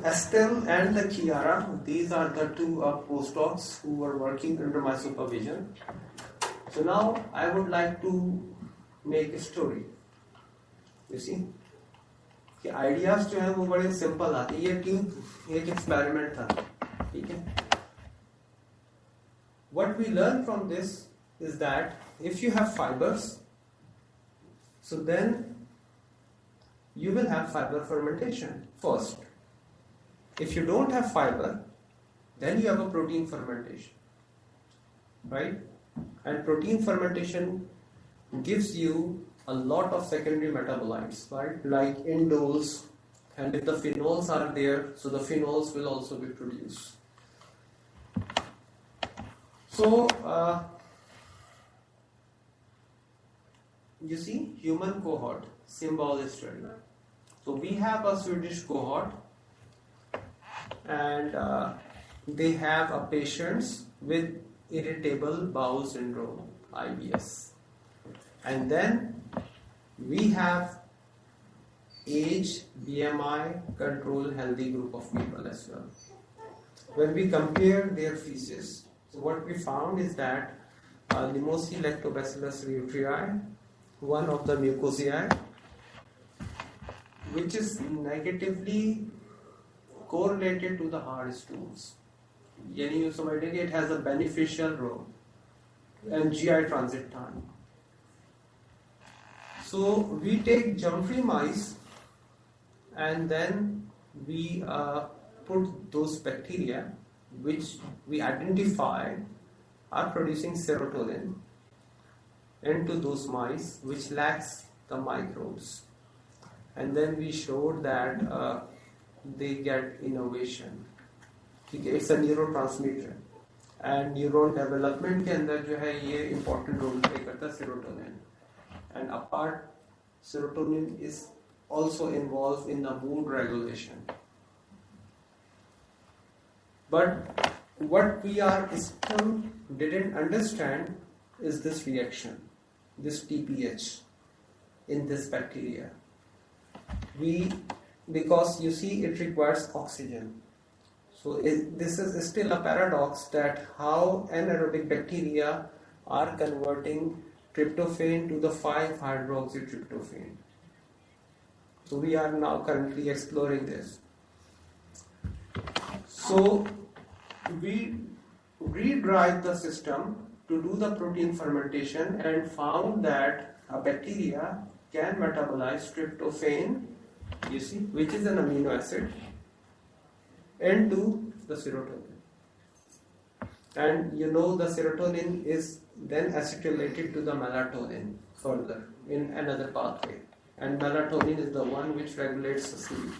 Estelle and the Kiara, these are the two postdocs who were working under my supervision. So now I would like to make a story. You see, कि ideas जो है वो बड़े simple आते हैं. ये ट्यूब एक एक्सपेरिमेंट था, ठीक है. What we learn from this is that if you have fibers, so then you will have fiber fermentation first. If you don't have fiber, then you have a protein fermentation, right? And protein fermentation gives you a lot of secondary metabolites, right? Like indoles, and if the phenols are there, so the phenols will also be produced. So, you see, human cohort, symbol study. So we have a Swedish cohort, and they have a patients with irritable bowel syndrome, IBS. And then we have age, BMI, control healthy group of people as well. When we compare their feces, so what we found is that Limosi lactobacillus reuteri, one of the mucosae, which is negatively correlated to the hard stools. Yani you समझ it has a beneficial role and GI transit time. So we take germ-free mice and then we put those bacteria which we identify are producing serotonin into those mice which lacks the microbes. And then we showed that they get innovation. It's a neurotransmitter. And neuron development के अंदर जो है ये important role play करता है serotonin. And apart, serotonin is also involved in the mood regulation. But what we are still didn't understand is this reaction, this TPH in this bacteria. Because you see it requires oxygen. So this is still a paradox that how anaerobic bacteria are converting tryptophan to the 5-hydroxytryptophan. So we are now currently exploring this. So we redrive the system to do the protein fermentation and found that a bacteria can metabolize tryptophan, you see, which is an amino acid, into the serotonin. And you know the serotonin is then acetylated to the melatonin further in another pathway. And melatonin is the one which regulates the sleep.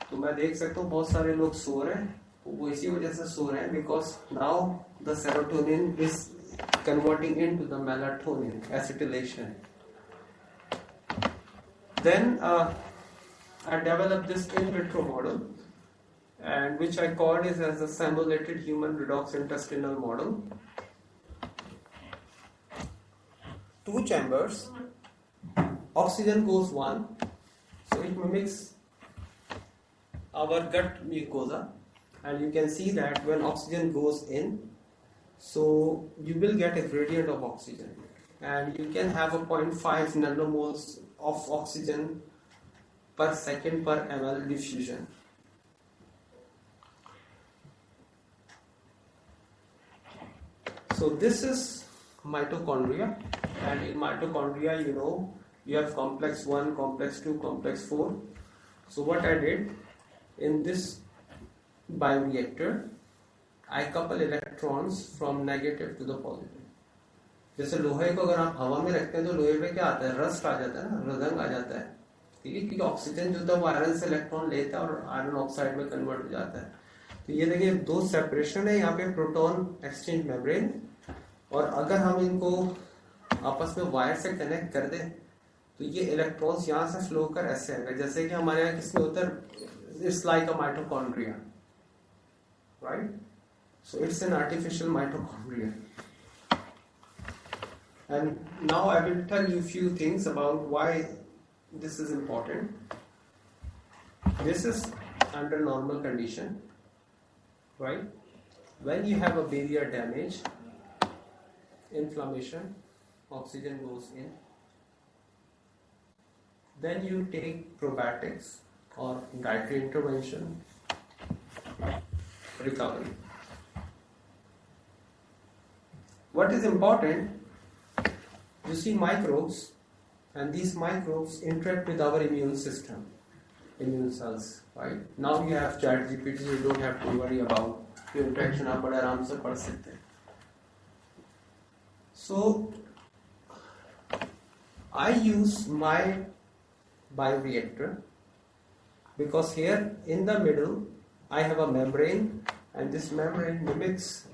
तो मैं देख सकता हूँ बहुत सारे लोग सो रहे हैं, वो इसी वजह से सो रहे हैं because now the serotonin is converting into the melatonin acetylation. Then I developed this in vitro model, and which I called is as a simulated human redox intestinal model. 2 chambers, oxygen goes 1, so it mimics our gut mucosa, and you can see that when oxygen goes in, so you will get a gradient of oxygen, and you can have a 0.5 nanomoles of oxygen per second per ml diffusion. So this is mitochondria, and in mitochondria, you know, you have complex 1, complex 2, complex 4. So what I did in this bioreactor, I couple electrons from negative to the positive. जैसे लोहे को अगर आप हवा में रखते हैं तो लोहे पे क्या आता है, रस्ट आ जाता है ना, रंग आ जाता है, ठीक है, क्योंकि ऑक्सीजन जो था वो आयरन से इलेक्ट्रॉन लेता है और आयरन ऑक्साइड में कन्वर्ट हो जाता है। तो ये देखिए दो सेपरेशन है यहाँ पे, प्रोटॉन एक्सचेंज मेम्ब्रेन, और अगर हम इनको आपस में वायर से कनेक्ट कर दें तो ये इलेक्ट्रॉन्स यहाँ से फ्लो कर ऐसे आएगा, जैसे कि हमारे यहाँ किसमें होता है, it's like a mitochondria, right? So it's an artificial mitochondria. And now I will tell you a few things about why this is important. This is under normal condition, right? When you have a barrier damage, inflammation, oxygen goes in. Then you take probiotics or dietary intervention, recovery. What is important? You see microbes, and these microbes interact with our immune system, immune cells, right? Now you have ChatGPT, you don't have to worry about the interaction. आप बड़े आराम से पढ़ सकते हैं. So I use my bioreactor because here in the middle I have a membrane, and this membrane mimics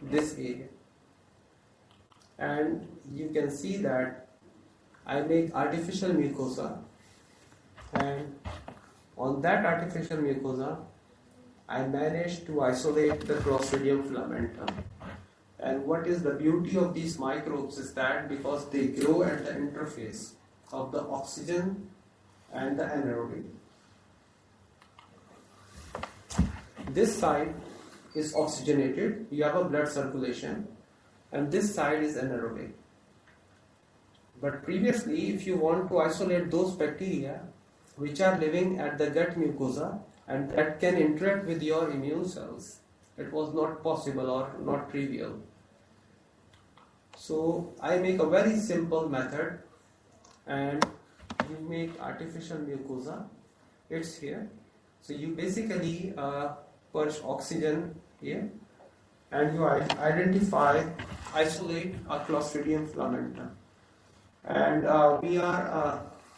this area. And you can see that I make artificial mucosa, and on that artificial mucosa I managed to isolate the Clostridium filamentum. And what is the beauty of these microbes is that because they grow at the interface of the oxygen and the anaerobic, this side is oxygenated, you have a blood circulation, and this side is anaerobic. But previously, if you want to isolate those bacteria which are living at the gut mucosa and that can interact with your immune cells, it was not possible or not trivial. So I make a very simple method, and you make artificial mucosa. It's here. So you basically purge oxygen here, and you isolate a Clostridium filamentum. And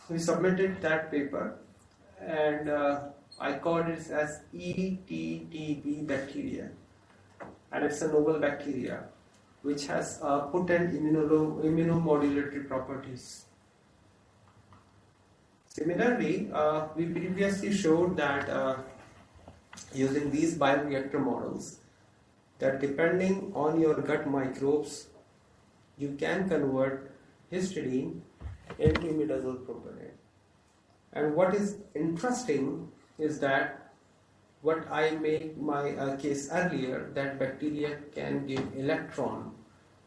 we submitted that paper, and I called it as ETTB bacteria, and it's a novel bacteria which has potent immunomodulatory properties. Similarly, we previously showed that using these bioreactor models, that depending on your gut microbes, you can convert histidine into imidazole propionate. And what is interesting is that what I made my case earlier, that bacteria can give electron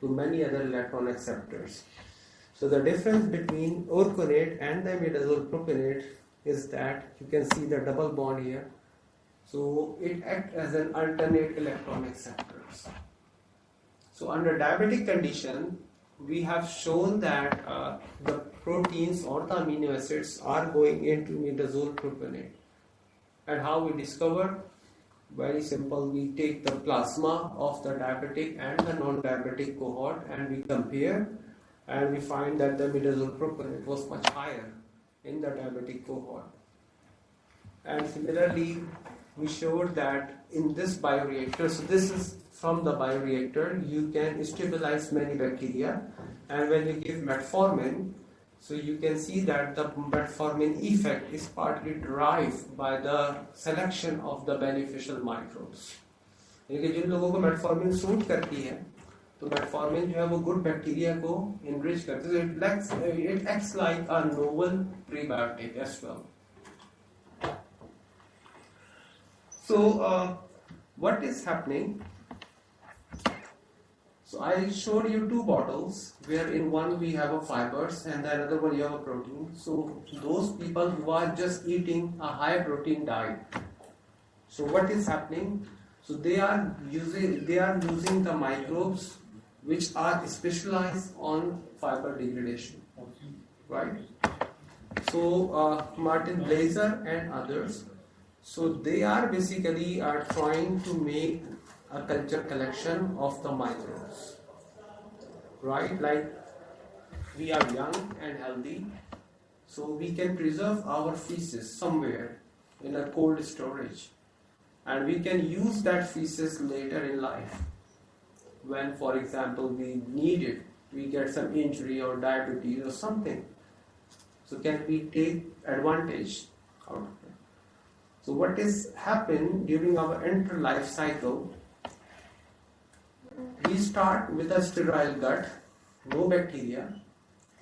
to many other electron acceptors. So the difference between orconate and the imidazole propionate is that you can see the double bond here. So it acts as an alternate electron acceptors. So under diabetic condition, we have shown that the proteins or the amino acids are going into imidazole propionate. And how we discover? Very simple. We take the plasma of the diabetic and the non-diabetic cohort and we compare, and we find that the imidazole propionate was much higher in the diabetic cohort. And similarly, we showed that in this bioreactor, so this is from the bioreactor, you can stabilize many bacteria, and when you give metformin, so you can see that the metformin effect is partly derived by the selection of the beneficial microbes. यानी जिन लोगों को metformin suit करती है, तो metformin जो है वो good bacteria को enrich करती है, so it acts like a novel prebiotic as well. So what is happening? So I showed you two bottles where in one we have a fibers and the another one you have a protein. So those people who are just eating a high protein diet. So what is happening? So they are using the microbes which are specialized on fiber degradation, right? So Martin Blazer and others. So they are basically trying to make a culture collection of the microbes, right? Like we are young and healthy, so we can preserve our feces somewhere in a cold storage, and we can use that feces later in life when, for example, we need it, we get some injury or diabetes or something. So can we take advantage out of it? So what is happened during our entire life cycle, we start with a sterile gut, no bacteria,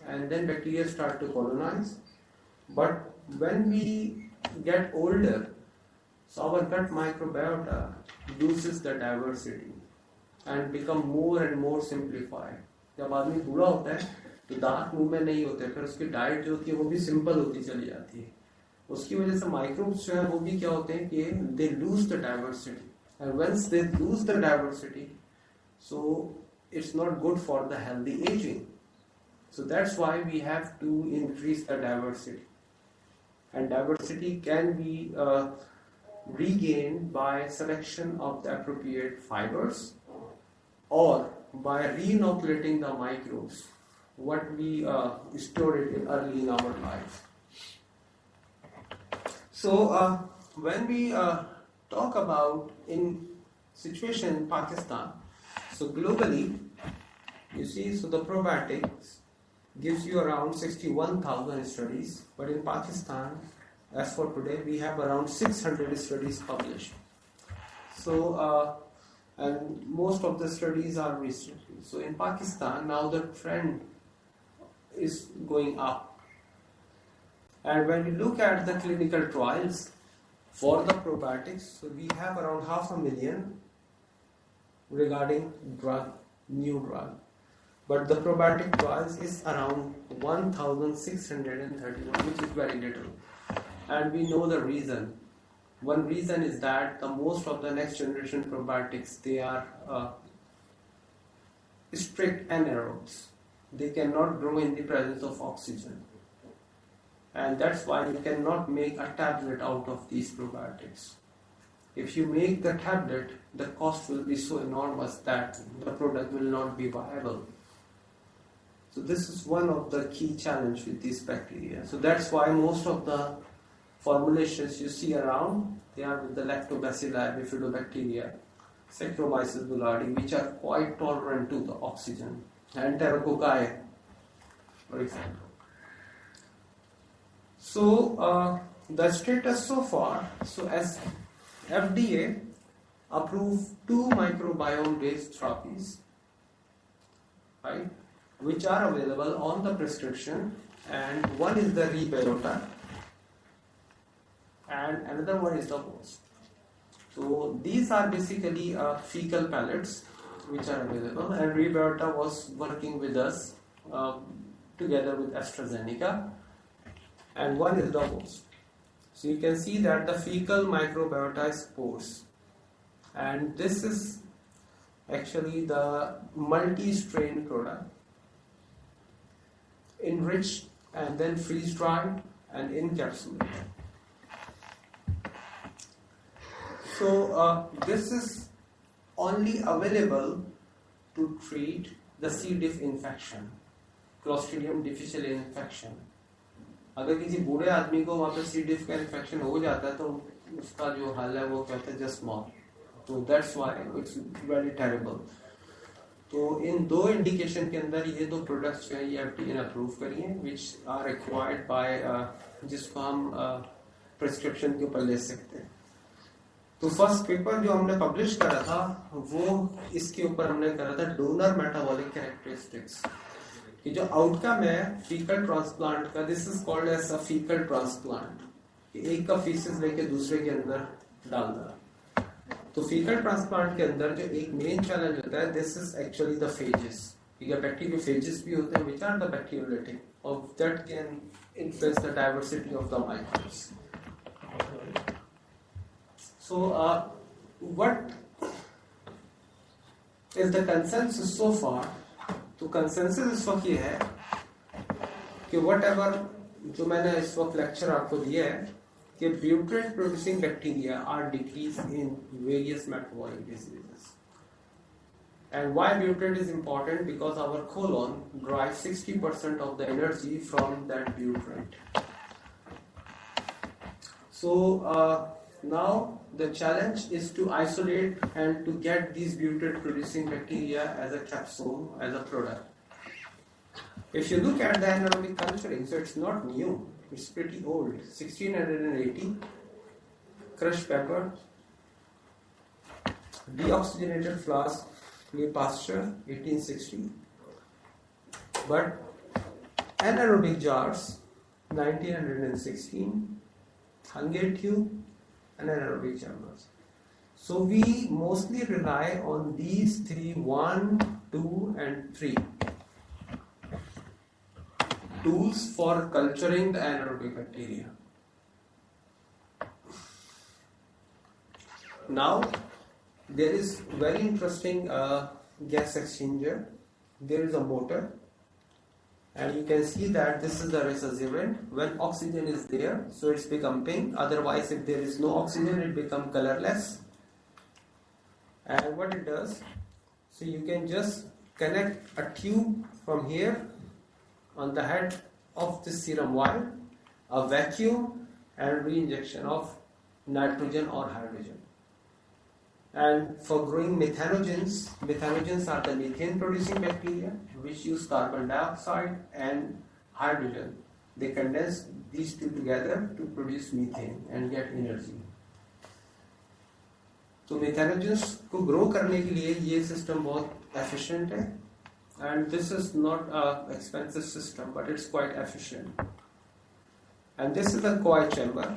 and then bacteria start to colonize. But when we get older, so our gut microbiota loses the diversity and become more and more simplified. जब आदमी बूढ़ा होता है तो दांत मुंह में नहीं होते, फिर उसकी डाइट जो होती है वो भी सिंपल होती चली जाती है. उसकी वजह से माइक्रोब्स जो है वो भी क्या होते हैं कि they lose the diversity, and once they lose the diversity, so it's not good for the healthy aging. So that's why we have to increase the diversity, and diversity can be regained by selection of the appropriate fibers or by re-inoculating the microbes what we stored it early in our life. So when we talk about in situation in Pakistan, so globally, you see, so the probiotics gives you around 61,000 studies, but in Pakistan, as for today, we have around 600 studies published. So, and most of the studies are restricted. So in Pakistan, now the trend is going up. And when we look at the clinical trials for the probiotics, so we have around 500,000 regarding new drug. But the probiotic trials is around 1,631, which is very little. And we know the reason. One reason is that the most of the next generation probiotics, they are strict anaerobes. They cannot grow in the presence of oxygen. And that's why you cannot make a tablet out of these probiotics. If you make the tablet, the cost will be so enormous that the product will not be viable. So this is one of the key challenge with these bacteria. So that's why most of the formulations you see around, they are with the lactobacilli, bifidobacteria, Saccharomyces boulardii, which are quite tolerant to the oxygen, and Enterococci, for example. So the status so far, so as FDA approved 2 microbiome-based therapies, right, which are available on the prescription, and one is the Bioactive, and another one is the host. So these are basically fecal pellets which are available, and Bioactive was working with us together with AstraZeneca, and one is the host. So you can see that the fecal microbiota is spores, and this is actually the multi-strain product, enriched and then freeze-dried and encapsulated. So this is only available to treat the C. diff infection, Clostridium difficile infection. अगर किसी बूढ़े आदमी को वहाँ पे C. diff का infection हो जाता है तो उसका जो हाल है वो कहते हैं just small. तो that's why it's very terrible. तो इन 2 इंडिकेशन के अंदर ये 2 प्रोडक्ट्स जो है ये FDA ने अप्रूव करी हैं, which are required by जिसको हम प्रिस्क्रिप्शन के ऊपर ले सकते हैं. तो फर्स्ट पेपर जो हमने पब्लिश करा था वो इसके ऊपर हमने करा था डोनर मेटाबॉलिक कैरेक्टरिस्टिक्स, कि जो आउटकम है फीकल ट्रांसप्लांट का, this is called as a faecal transplant, एक का फीसिस लेके दूसरे के अंदर डालना. तो फीकल ट्रांसप्लांट के अंदर जो एक मेन चैलेंज होता है, this is actually the phases. ठीक है, बैक्टीरियोफेजेस भी होते हैं व्हिच आर द बैक्टीरियोलाइटिक और that can influence the diversity of the microbes. So what is the consensus so far? तो consensus इस वक्त ये है कि whatever जो मैंने इस वक्त लेक्चर आपको दिया है कि butyrate producing bacteria are decreased in various metabolic diseases. And why butyrate is important? Because our colon derives 60% of the energy from that butyrate. So now the challenge is to isolate and to get these butyrate producing bacteria as a capsule, as a product. If you look at the anaerobic culturing, so it's not new, it's pretty old. 1680, crushed pepper, deoxygenated flask, Louis Pasteur, 1860. But anaerobic jars, 1916, Hungary tube, and anaerobic chambers. So we mostly rely on these three, 1, 2, and 3 tools for culturing the anaerobic bacteria. Now, there is very interesting gas exchanger. There is a motor, and you can see that this is the resurgent. When oxygen is there, so it's become pink. Otherwise, if there is no oxygen, it becomes colorless. And what it does, so you can just connect a tube from here on the head of the serum vial, a vacuum, and re-injection of nitrogen or hydrogen. And for growing methanogens are the methane producing bacteria which use carbon dioxide and hydrogen. They condense these two together to produce methane and get energy. तो methanogens को grow करने के लिए ये system बहुत efficient है. And this is not an expensive system, but it's quite efficient. And this is a coil chamber.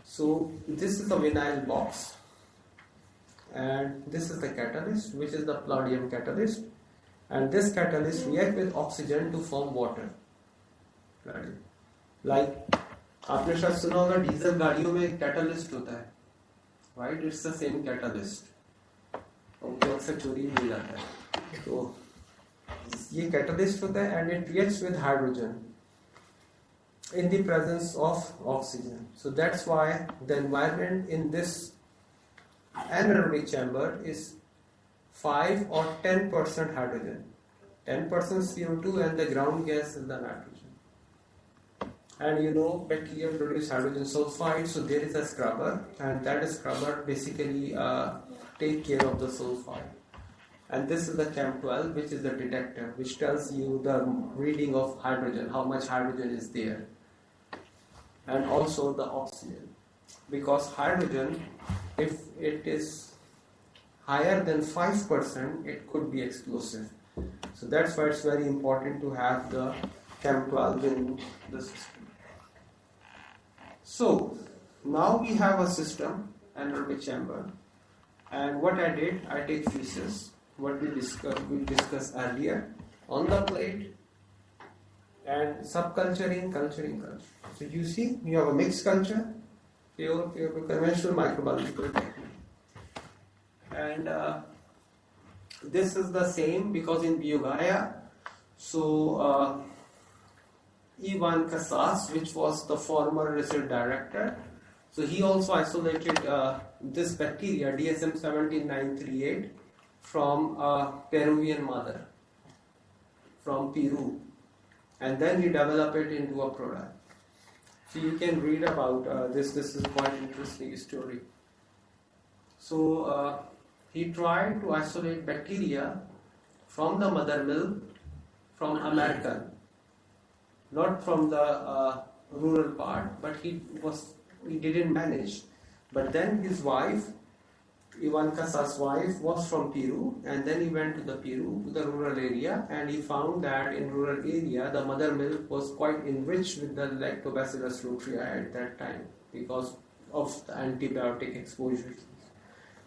So this is the vinyl box. And this is the catalyst, which is the palladium catalyst. And this catalyst reacts with oxygen to form water. Right? Like, आपने शायद सुना होगा diesel गाड़ियों में catalyst होता है. Right? It's the same catalyst. और अक्सर चोरी मिल जाता है. तो ये catalyst होता है and it reacts with hydrogen in the presence of oxygen. So that's why the environment in this anaerobic chamber is 5 or 10% hydrogen, 10% CO2, and the ground gas is the nitrogen. And you know, bacteria produce hydrogen sulfide, so there is a scrubber, and that scrubber basically take care of the sulfide. And this is the Chem12, which is the detector, which tells you the reading of hydrogen, how much hydrogen is there, and also the oxygen. Because hydrogen, if it is higher than 5%, it could be explosive. So that's why it's very important to have the Chem12 in the system. So now we have a system, anaerobic chamber, and what I did, I take feces, what we discussed earlier, on the plate, and subculturing, culturing. So you see, you have a mixed culture, pure conventional microbiological technique. And this is the same because in Bioactive, so Ivan Casas, which was the former research director, so he also isolated this bacteria, DSM 17938, from a Peruvian mother, from Peru. And then he developed it into a product. So you can read about this. This is quite interesting story. So he tried to isolate bacteria from the mother milk from American, not from the rural part, but he didn't manage. But then his wife, Ivan Casas' wife, was from Peru, and then he went to the rural area, and he found that in rural area the mother milk was quite enriched with the lactobacillus rotrii at that time because of the antibiotic exposure.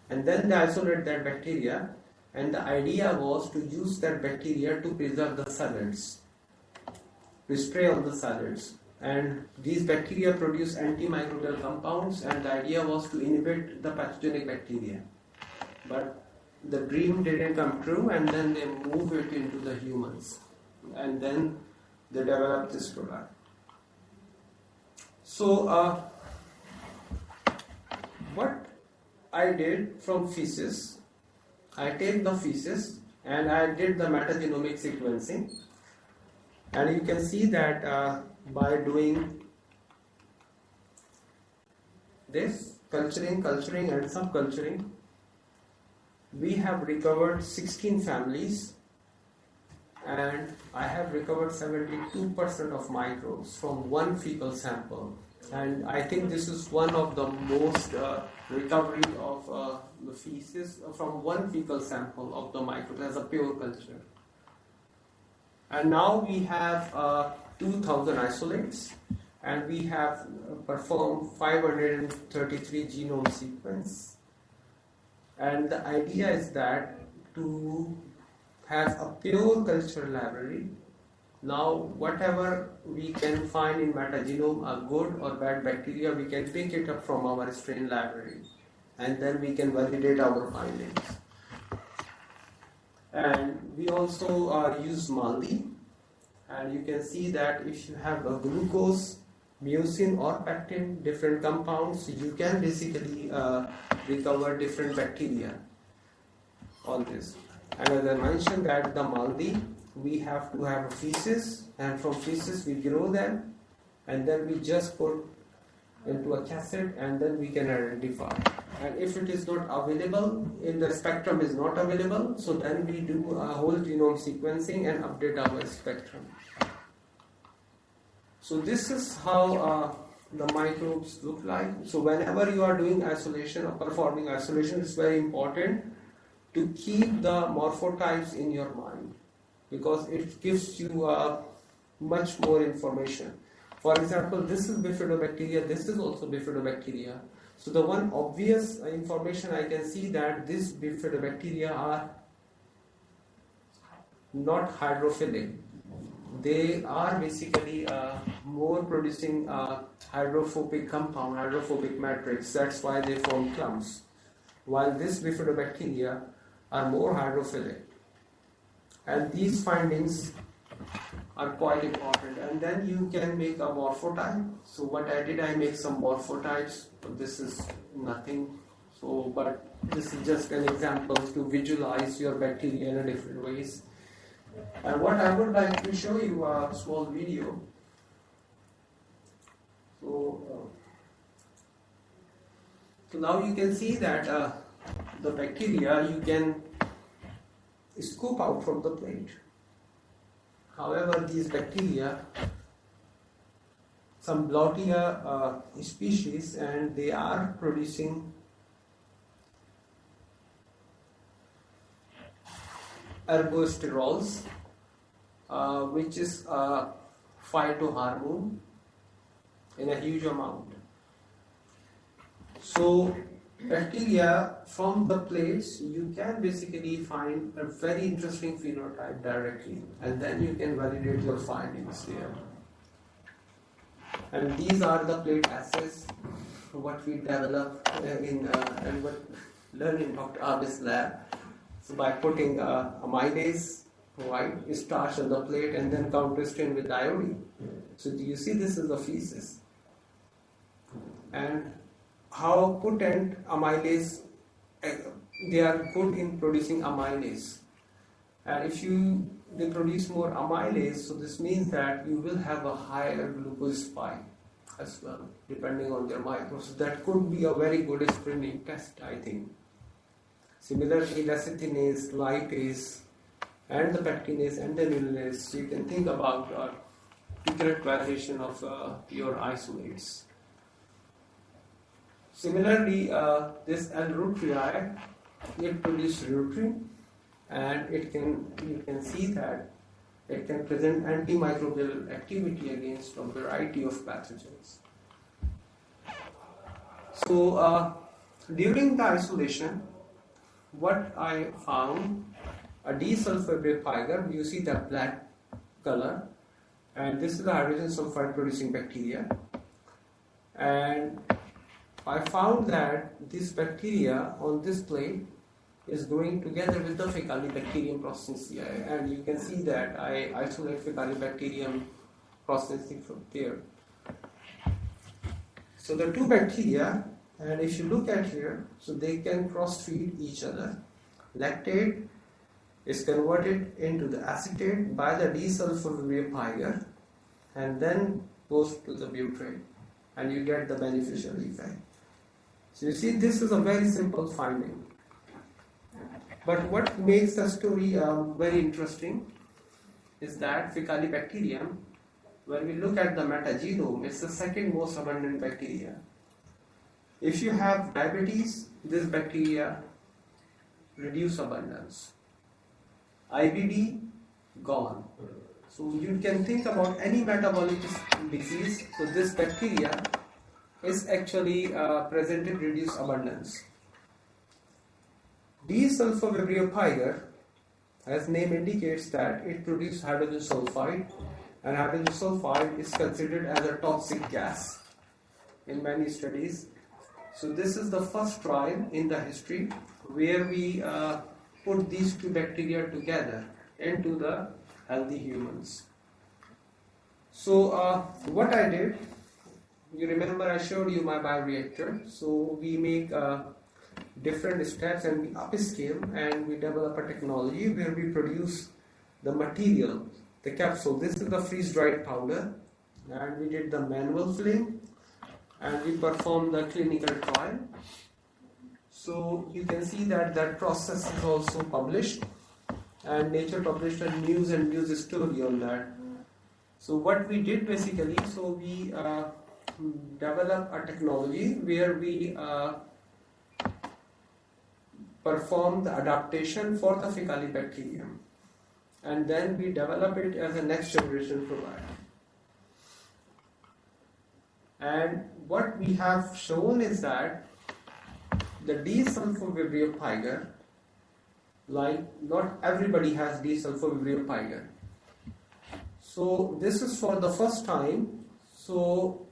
And then they isolated that bacteria, and the idea was to use that bacteria to preserve the salads, to spray on the salads. And these bacteria produce antimicrobial compounds, and the idea was to inhibit the pathogenic bacteria. But the dream didn't come true, and then they moved it into the humans. And then they developed this product. So, what I did from feces, I take the feces and I did the metagenomic sequencing, and you can see that by doing this culturing and subculturing, we have recovered 16 families, and I have recovered 72% of microbes from one fecal sample. And I think this is one of the most recovery of the feces from one fecal sample of the microbes as a pure culture. And now we have 2,000 isolates, and we have performed 533 genome sequence. And the idea is that to have a pure culture library, now whatever we can find in metagenome are good or bad bacteria, we can pick it up from our strain library, and then we can validate our findings. And we also use MALDI, and you can see that if you have a glucose, mucin or pectin, different compounds, you can basically recover different bacteria on this. And as I mentioned that the MALDI, we have to have a feces, and from feces we grow them, and then we just put into a cassette, and then we can identify. And if it is not available, in the spectrum is not available, so then we do a whole genome sequencing and update our spectrum. So this is how the microbes look like. So whenever you are doing isolation or performing isolation, it's very important to keep the morphotypes in your mind, because it gives you much more information. For example, this is bifidobacteria, this is also bifidobacteria. So the one obvious information I can see that these bifidobacteria are not hydrophilic. They are basically more producing hydrophobic compound, hydrophobic matrix. That's why they form clumps. While these bifidobacteria are more hydrophilic. And these findings are quite important. And then you can make a morphotype. So what I did, I make some morphotypes. This is nothing. So, but this is just an example to visualize your bacteria in a different ways. And what I would like to show you a small video. So now you can see that the bacteria you can scoop out from the plate. However, these bacteria, some Blautia species, and they are producing ergosterols, which is a phytohormone in a huge amount. So bacteria from the plates, you can basically find a very interesting phenotype directly, and then you can validate your findings there. And these are the plate assays, what we developed and what learned in Dr. Abis' lab. So by putting amylase, white starch on the plate, and then counter-strain with iodine. So do you see this is the feces? And how potent amylase, they are good in producing amylase. And if they produce more amylase, so this means that you will have a higher glucose spike as well, depending on their microbes. So that could be a very good screening test, I think. Similarly, lecithinase, lipase, and the pectinase and the amylinase, you can think about decharacterization of your isolates. Similarly, this L-reuteri, it produces reutrin, and you can see that it can present antimicrobial activity against a variety of pathogens. So during the isolation, what I found, a D-sulfur fiber, you see the black color, and this is the hydrogen sulfide producing bacteria. And I found that this bacteria on this plate is growing together with the Faecalibacterium processinii, and you can see that I isolate Faecalibacterium processinii from there. So the two bacteria, and if you look at here, so they can cross-feed each other, lactate is converted into the acetate by the desulfovibrio and then goes to the butyrate, and you get the beneficial effect. So you see, this is a very simple finding. But what makes the story very interesting is that Faecalibacterium, when we look at the metagenome, it's the second most abundant bacteria. If you have diabetes, this bacteria reduce abundance. IBD, gone. So you can think about any metabolic disease. So this bacteria is actually present in reduced abundance. Desulfovibrio, as name indicates, that it produces hydrogen sulfide, and hydrogen sulfide is considered as a toxic gas in many studies. So this is the first trial in the history where we put these two bacteria together into the healthy humans. So what I did, you remember I showed you my bioreactor. So we make different steps and we upscale and we develop a technology where we produce the material, the capsule. This is the freeze-dried powder, and we did the manual filling and we performed the clinical trial. So you can see that that process is also published, and Nature published a news and news story on that. So what we did basically, so we developed a technology where we perform the adaptation for the Faecalibacterium, and then we develop it as a next generation probiotic. And what we have shown is that the desulfovibrio, like not everybody has desulfovibrio. So this is for the first time. So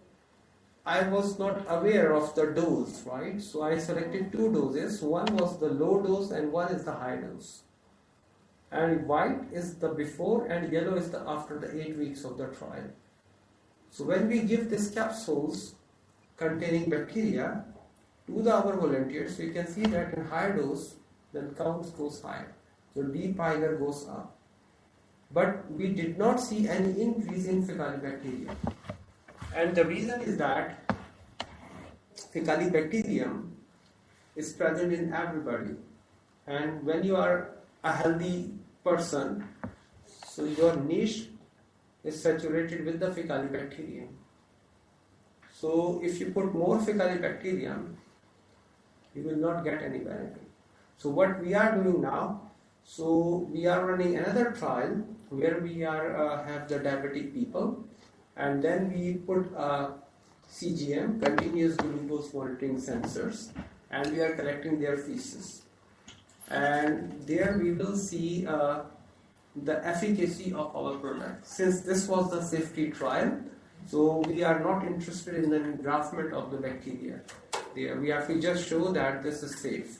I was not aware of the dose, right? So I selected two doses. One was the low dose and one is the high dose. And white is the before and yellow is the after the 8 weeks of the trial. So when we give these capsules containing bacteria to our volunteers, we can see that in higher dose, the counts goes high. So D piger goes up. But we did not see any increase in Faecalibacterium. And the reason is that Faecalibacterium is present in everybody. And when you are a healthy person, so your niche is saturated with the Faecalibacterium. So if you put more Faecalibacterium, you will not get any benefit. So what we are doing now, so we are running another trial where we are have the diabetic people, and then we put CGM, continuous glucose monitoring sensors, and we are collecting their feces. And there we will see the efficacy of our product. Since this was the safety trial, so we are not interested in the engraftment of the bacteria. There we have to just show that this is safe.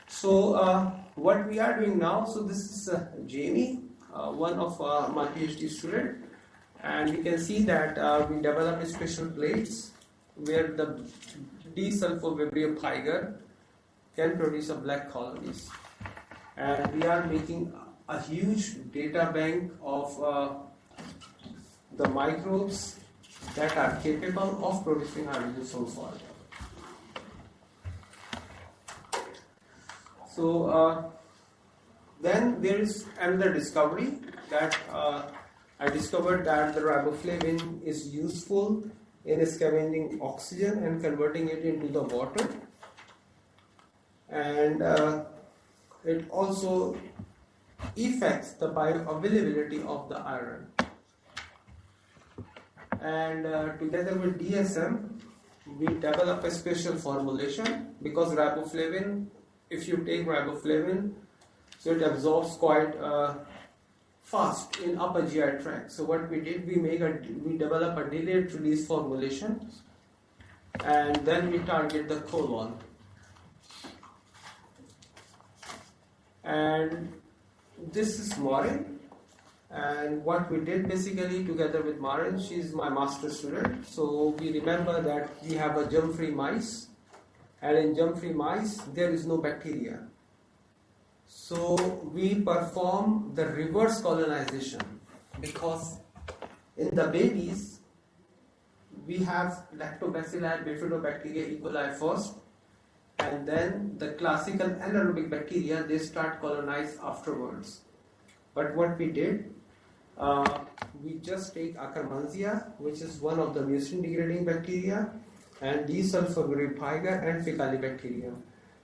So what we are doing now, so this is Jamie, one of my PhD student, and you can see that we developed special plates where the desulfovibrio can produce a black colonies, and we are making a huge data bank of the microbes that are capable of producing hydrogen sulfide. So then there is another discovery that I discovered that the riboflavin is useful in scavenging oxygen and converting it into the water, and it also affects the bioavailability of the iron. And together with DSM, we develop a special formulation because riboflavin, if you take riboflavin, so it absorbs quite fast in upper GI tract. So what we did, we develop a delayed release formulation, and then we target the colon. And this is Maureen, and what we did basically together with Maureen, she is my master student. So we remember that we have a germ-free mice, And in germ-free mice, there is no bacteria. So we perform the reverse colonization, because in the babies, we have lactobacilli, bifidobacteria, E. coli first, and then the classical anaerobic bacteria, they start colonize afterwards. But what we did, we just take Akkermansia, which is one of the mucin degrading bacteria, and desulfogryphiga and Faecalibacterium,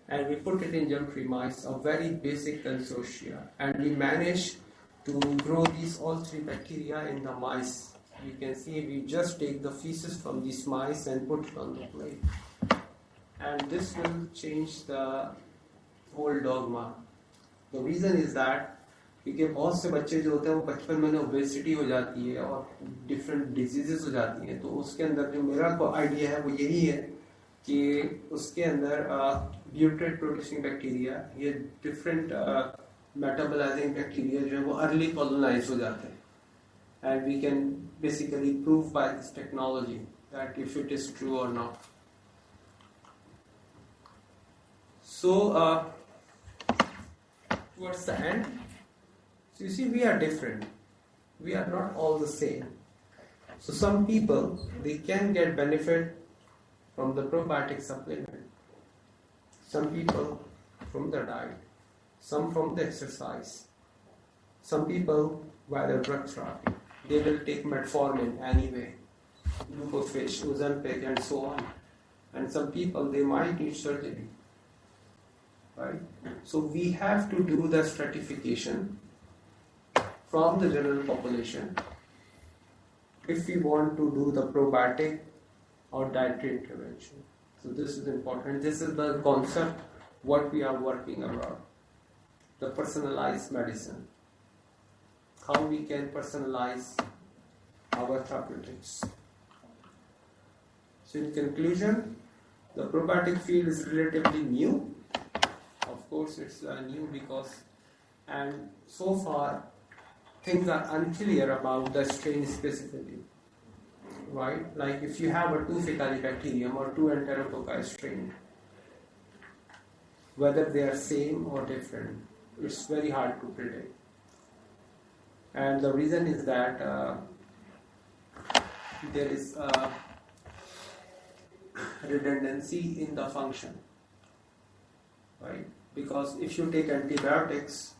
and we put it in germ-free mice, a very basic consortia, and we managed to grow these all three bacteria in the mice. You can see we just take the feces from these mice and put it on the plate, and this will change the whole dogma. The reason is that क्योंकि बहुत से बच्चे जो होते हैं वो बचपन में ओबेसिटी हो जाती है और डिफरेंट डिजीजेस हो जाती हैं, तो उसके अंदर जो मेरा आइडिया है वो यही है कि उसके अंदर ब्यूटेट प्रोड्यूसिंग बैक्टीरिया, ये डिफरेंट मेटाबोलाइजिंग बैक्टीरिया जो है वो अर्ली कॉलोनाइज हो जाते हैं, and we can basically prove by this technology that if it is true और not. So towards the end, so you see, we are different. We are not all the same. So some people, they can get benefit from the probiotic supplement. Some people from the diet. Some from the exercise. Some people by the drug therapy. They will take metformin anyway, glucophage, Ozempic, and so on. And some people, they might need surgery. Right? So we have to do the stratification from the general population if we want to do the probiotic or dietary intervention. So this is important. This is the concept what we are working around. The personalized medicine. How we can personalize our therapeutics. So in conclusion, the probiotic field is relatively new. Of course it's new because, and so far things are unclear about the strain specifically, right? Like if you have a 2 Faecalibacterium or 2 Enterococci strain, whether they are same or different, it's very hard to predict. And the reason is that there is redundancy in the function, right? Because if you take antibiotics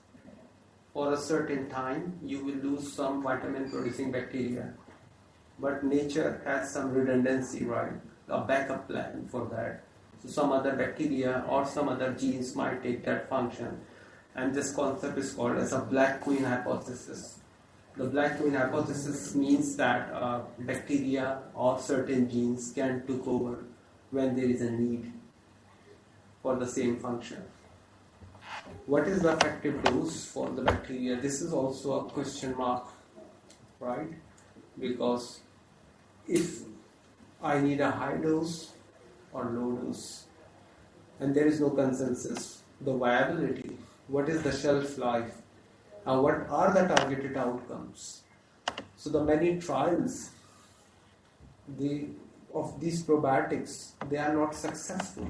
for a certain time, you will lose some vitamin producing bacteria. But nature has some redundancy, right? A backup plan for that. So some other bacteria or some other genes might take that function. And this concept is called as a black queen hypothesis. The black queen hypothesis means that bacteria or certain genes can take over when there is a need for the same function. What is the effective dose for the bacteria? This is also a question mark, right? Because if I need a high dose or low dose, and there is no consensus, the viability, what is the shelf life, and what are the targeted outcomes? So the many trials of these probiotics, they are not successful.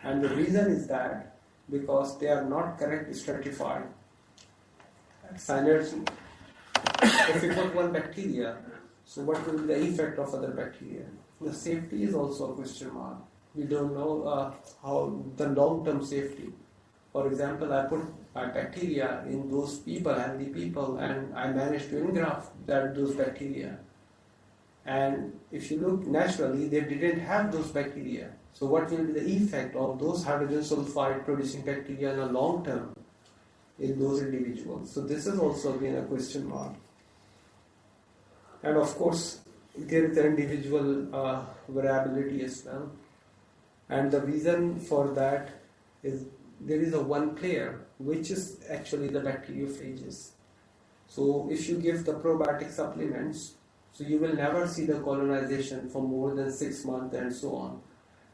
And the reason is that because they are not correctly stratified. Synergy. If we put one bacteria, so what will be the effect of other bacteria? The safety is also a question mark. We don't know how the long-term safety. For example, I put my bacteria in those people, healthy people, and I managed to engraft those bacteria. And if you look naturally, they didn't have those bacteria. So what will be the effect of those hydrogen sulfide producing bacteria in the long term in those individuals? So this is also again a question mark. And of course, there is the individual variability as well. And the reason for that is there is a one player, which is actually the bacteriophages. So if you give the probiotic supplements, so you will never see the colonization for more than 6 months and so on.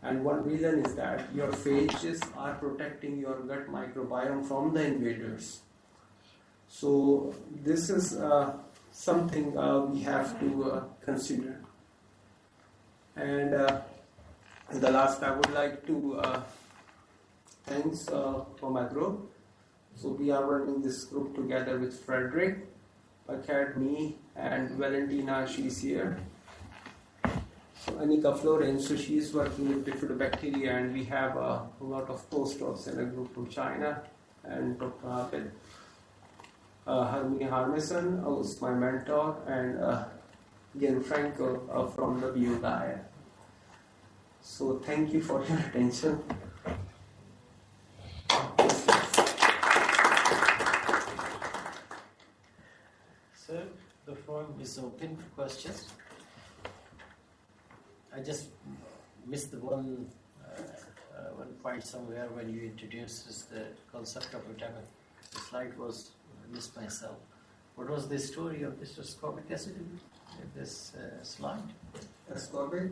And one reason is that your phages are protecting your gut microbiome from the invaders. So this is something we have to consider. And And the last, I would like to thanks for my group. So we are running this group together with Frederick, me, and Valentina. She's here. So Anika Florence, so she is working with bifidobacteria, and we have a lot of postdocs in a group from China, and Dr. Abid. Hermine Harmison was my mentor, and Gianfranco from the BU. So thank you for your attention. So the forum is open for questions. I just missed the one point somewhere when you introduced the concept of vitamin. The slide was missed myself. What was the story of this ascorbic acid in this slide? Ascorbic?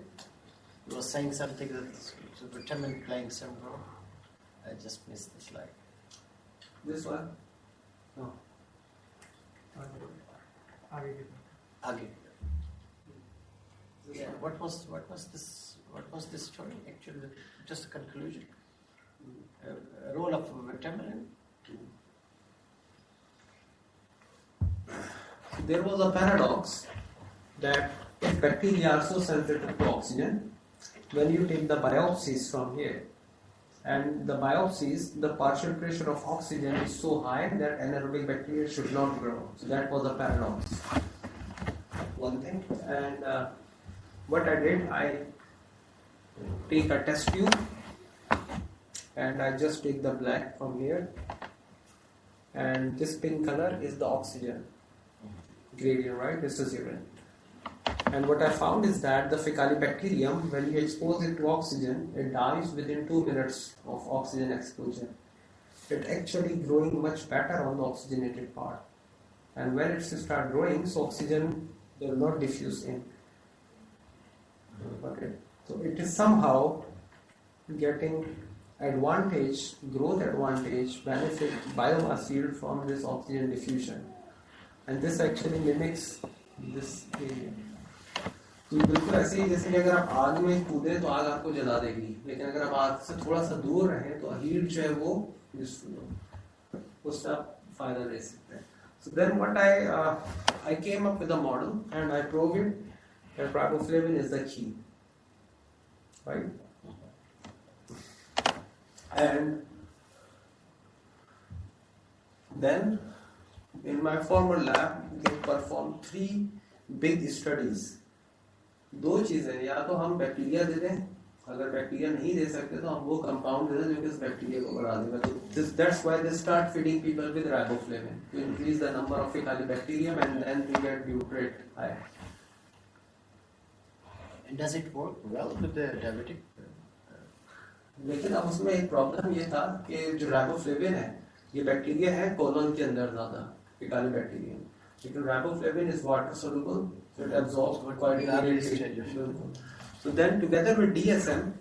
You were saying something that it's a vitamin playing some role. I just missed the slide. This one? No. Again. Yeah. What was this story actually? Just a conclusion. A role of vitamin. There was a paradox that if bacteria are so sensitive to oxygen, when you take the biopsies from here, and the biopsies, the partial pressure of oxygen is so high that anaerobic bacteria should not grow. So that was a paradox. One thing. And what I did, I take a test tube and I just take the black from here, and this pink color is the oxygen gradient, right? This is urine. And what I found is that the Faecalibacterium, when you expose it to oxygen, it dies within 2 minutes of oxygen exposure. It actually growing much better on the oxygenated part. And when it starts growing, so oxygen will not diffuse in. Okay. So it is somehow getting advantage, growth advantage, benefit, biomass yield from this oxygen diffusion. And this actually mimics this area. तो बिल्कुल ऐसे ही जैसे कि अगर आप आग में कूदे तो आग आपको जला देगी, लेकिन अगर आप आग से थोड़ा सा दूर रहें तो हीट जो है वो उसका फायदा ले सकते हैं. So then what I came up with a model and I proved it that riboflavin is the key, right? And then in my former lab we performed 3 big studies. 2 चीजें, या तो हम बैक्टीरिया दे दें, अगर bacteria नहीं दे सकते तो हम वो कंपाउंड दे दें जो कि इस बैक्टीरिया को बढ़ा देगा. तो that's why they start feeding people with riboflavin to increase the number of Faecalibacterium, and then we get butyrate high. And does it work well with the diabetic? लेकिन अब उसमें एक प्रॉब्लम ये था कि जो राइबोफ्लेविन है ये बैक्टीरिया है कोलन के अंदर ज्यादा, Faecalibacterium. लेकिन riboflavin is water soluble, so it absorbs quite immediately. So then together with DSM,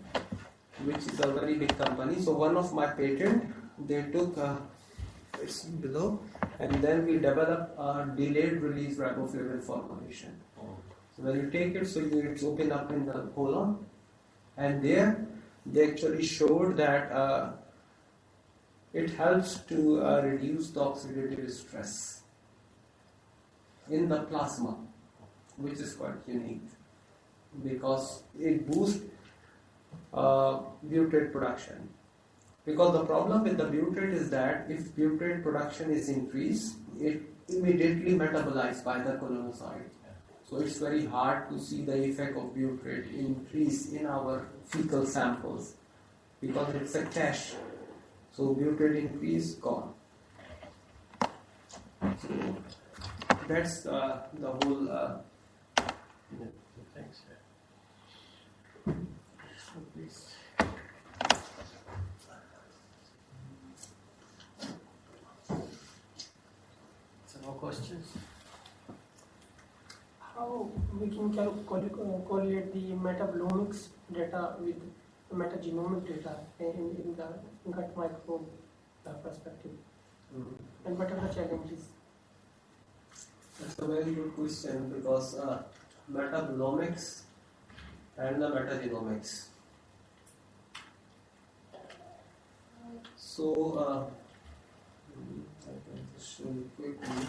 which is a very big company, so one of my patent, they took, it's below, and then we developed a delayed release riboflavin formulation. So when you take it, so it's open up in the colon, and there they actually showed that it helps to reduce the oxidative stress in the plasma, which is quite unique because it boosts butyrate production. Because the problem with the butyrate is that if butyrate production is increased, it immediately metabolized by the colonocyte. So it's very hard to see the effect of butyrate increase in our fecal samples because it's a cache. So butyrate increase gone. So that's the whole. Thanks. So please. Some more questions? How we can correlate the metabolomics data with metagenomic data in the gut microbe perspective? And what are the challenges? That's a very good question because metabolomics and the metagenomics. So I can just show you quickly.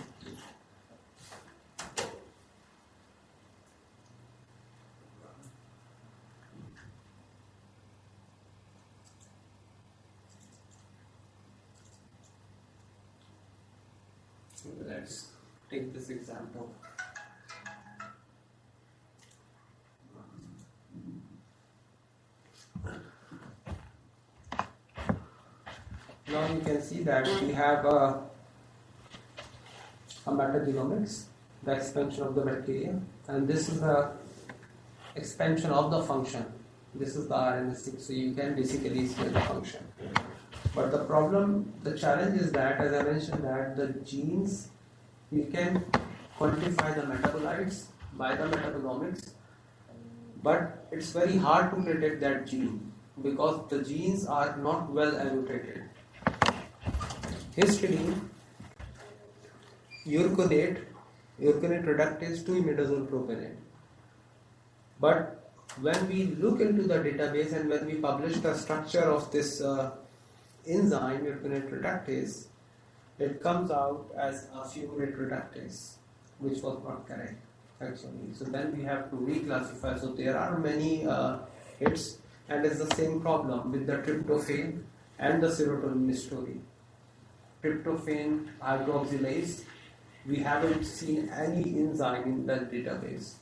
So let's take this example. Now you can see that we have a metagenomics, the expansion of the bacteria, and this is the expansion of the function. This is the RNA-seq, so you can basically see the function. But the problem, the challenge is that, as I mentioned, that the genes, you can quantify the metabolites by the metagenomics, but it's very hard to predict that gene because the genes are not well annotated. Histidine, urconate reductase 2-imidazole propionate. But when we look into the database and when we publish the structure of this enzyme, urconate reductase, it comes out as a fumarate reductase, which was not correct actually. So then we have to reclassify. So there are many hits, and it's the same problem with the tryptophan and the serotonin story. Tryptophan hydroxylase, we haven't seen any enzyme in that database.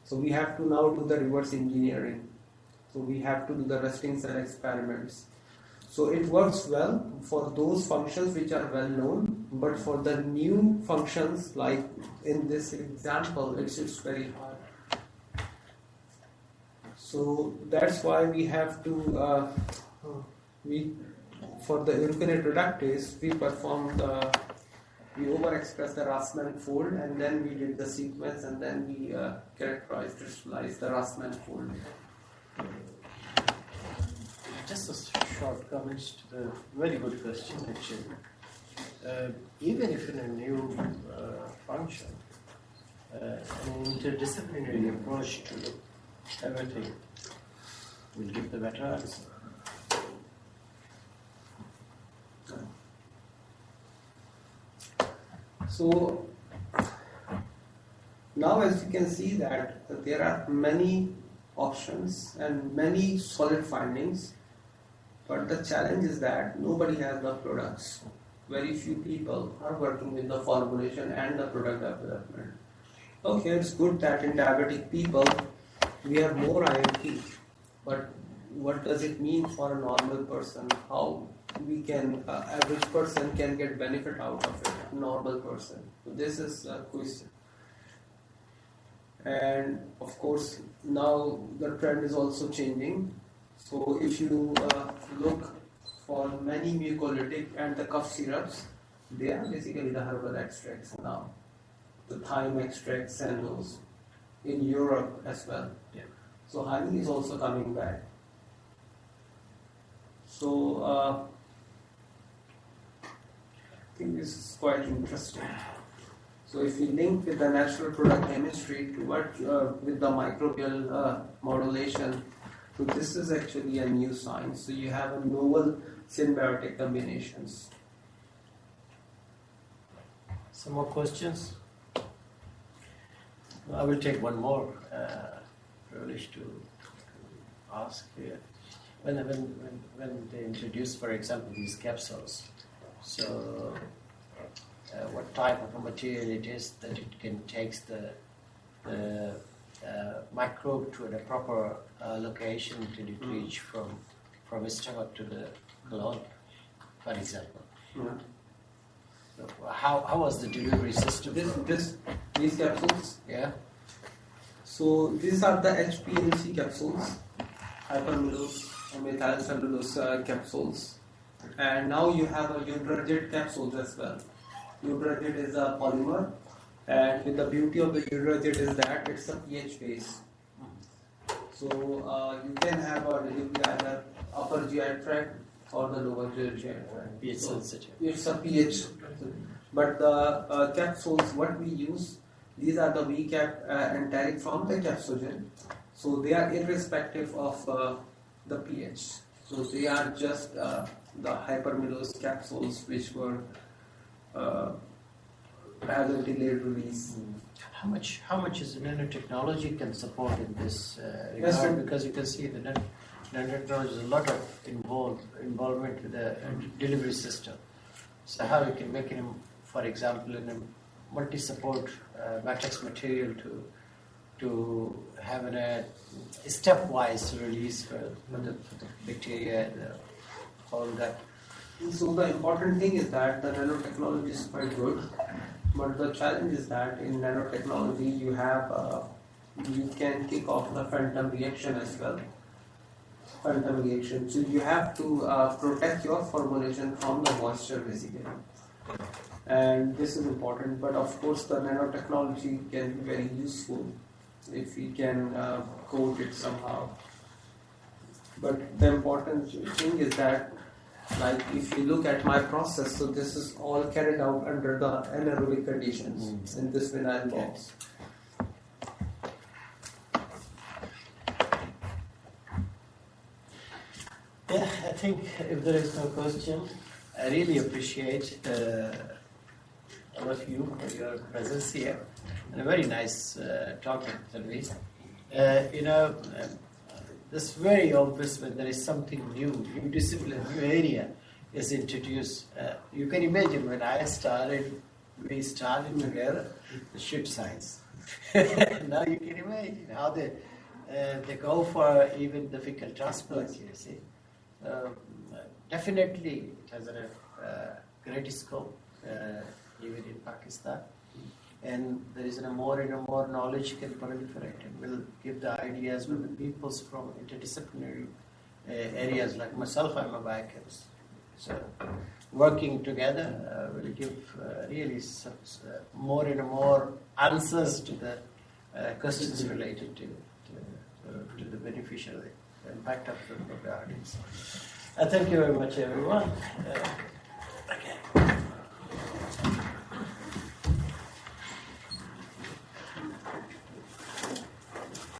So we have to now do the reverse engineering. So we have to do the resting cell experiments. So it works well for those functions which are well known, but for the new functions, like in this example, it's very hard. So that's why we have to, for the urconate reductase, we overexpress the Rassmann fold, and then we did the sequence, and then we characterized, crystallized the Rassmann fold. Just a short comments to the very good question actually. Even if in a new function, an interdisciplinary approach to everything will give the better answer. So now, as you can see, that there are many options and many solid findings, but the challenge is that nobody has the products. Very few people are working with the formulation and the product development. Okay, it's good that in diabetic people we have more IMP, but what does it mean for a normal person? How we can, average person can get benefit out of it, normal person. So this is a question. And of course, now the trend is also changing. So if you look for many mucolytic and the cough syrups, they are basically the herbal extracts now. The thyme extracts and those in Europe as well. Yeah. So honey is also coming back. So I think this is quite interesting. So if we link with the natural product chemistry to what with the microbial modulation, so this is actually a new science. So you have a novel symbiotic combinations. Some more questions? I will take one more privilege to ask here. When they introduce, for example, these capsules, so what type of a material it is that it can take the microbe to a proper location until it reach from its stomach to the colon, for example. Yeah. So how was the delivery system? These capsules. Yeah. So these are the HPLC capsules, hypermalose or methylcellulose capsules, and now you have a Udrogit capsules as well. Udrogit is a polymer, and with the beauty of the Udrogit is that it's a pH base. So you can have a delivery either upper GI tract or the lower GI tract. pH sensitive. It's a pH. But the capsules, what we use, these are the VCAP enteric from the capsogen. So they are irrespective of the pH. So they are just the hypermilose capsules which were have a delayed release. How much is nanotechnology can support in this regard? Yes, sir. Because you can see the nanotechnology is a lot of involvement with the delivery system. So how you can make it, for example, in a multi-support matrix material to have a stepwise release for the bacteria and all that. So the important thing is that the nanotechnology is quite good, but the challenge is that in nanotechnology you have you can kick off the phantom reaction as well. Phantom reaction. So you have to protect your formulation from the moisture basically. And this is important, but of course the nanotechnology can be very useful if we can code it somehow. But the important thing is that, like if you look at my process, so this is all carried out under the anaerobic conditions in this vinyl box. Yeah, I think if there is no question, I really appreciate all of you for your presence here. And a very nice talk, Tanweer. It's very obvious when there is something new discipline, new area is introduced. You can imagine when we started together, the ship science. Now you can imagine how they go for even difficult transplant, you see. Definitely it has a great scope, even in Pakistan. And there is more and more knowledge can proliferate and will give the ideas with the peoples from interdisciplinary areas. Like myself, I'm a biochemist. So working together will give really more and more answers to the questions related to the beneficial impact of the probiotics. Thank you very much, everyone.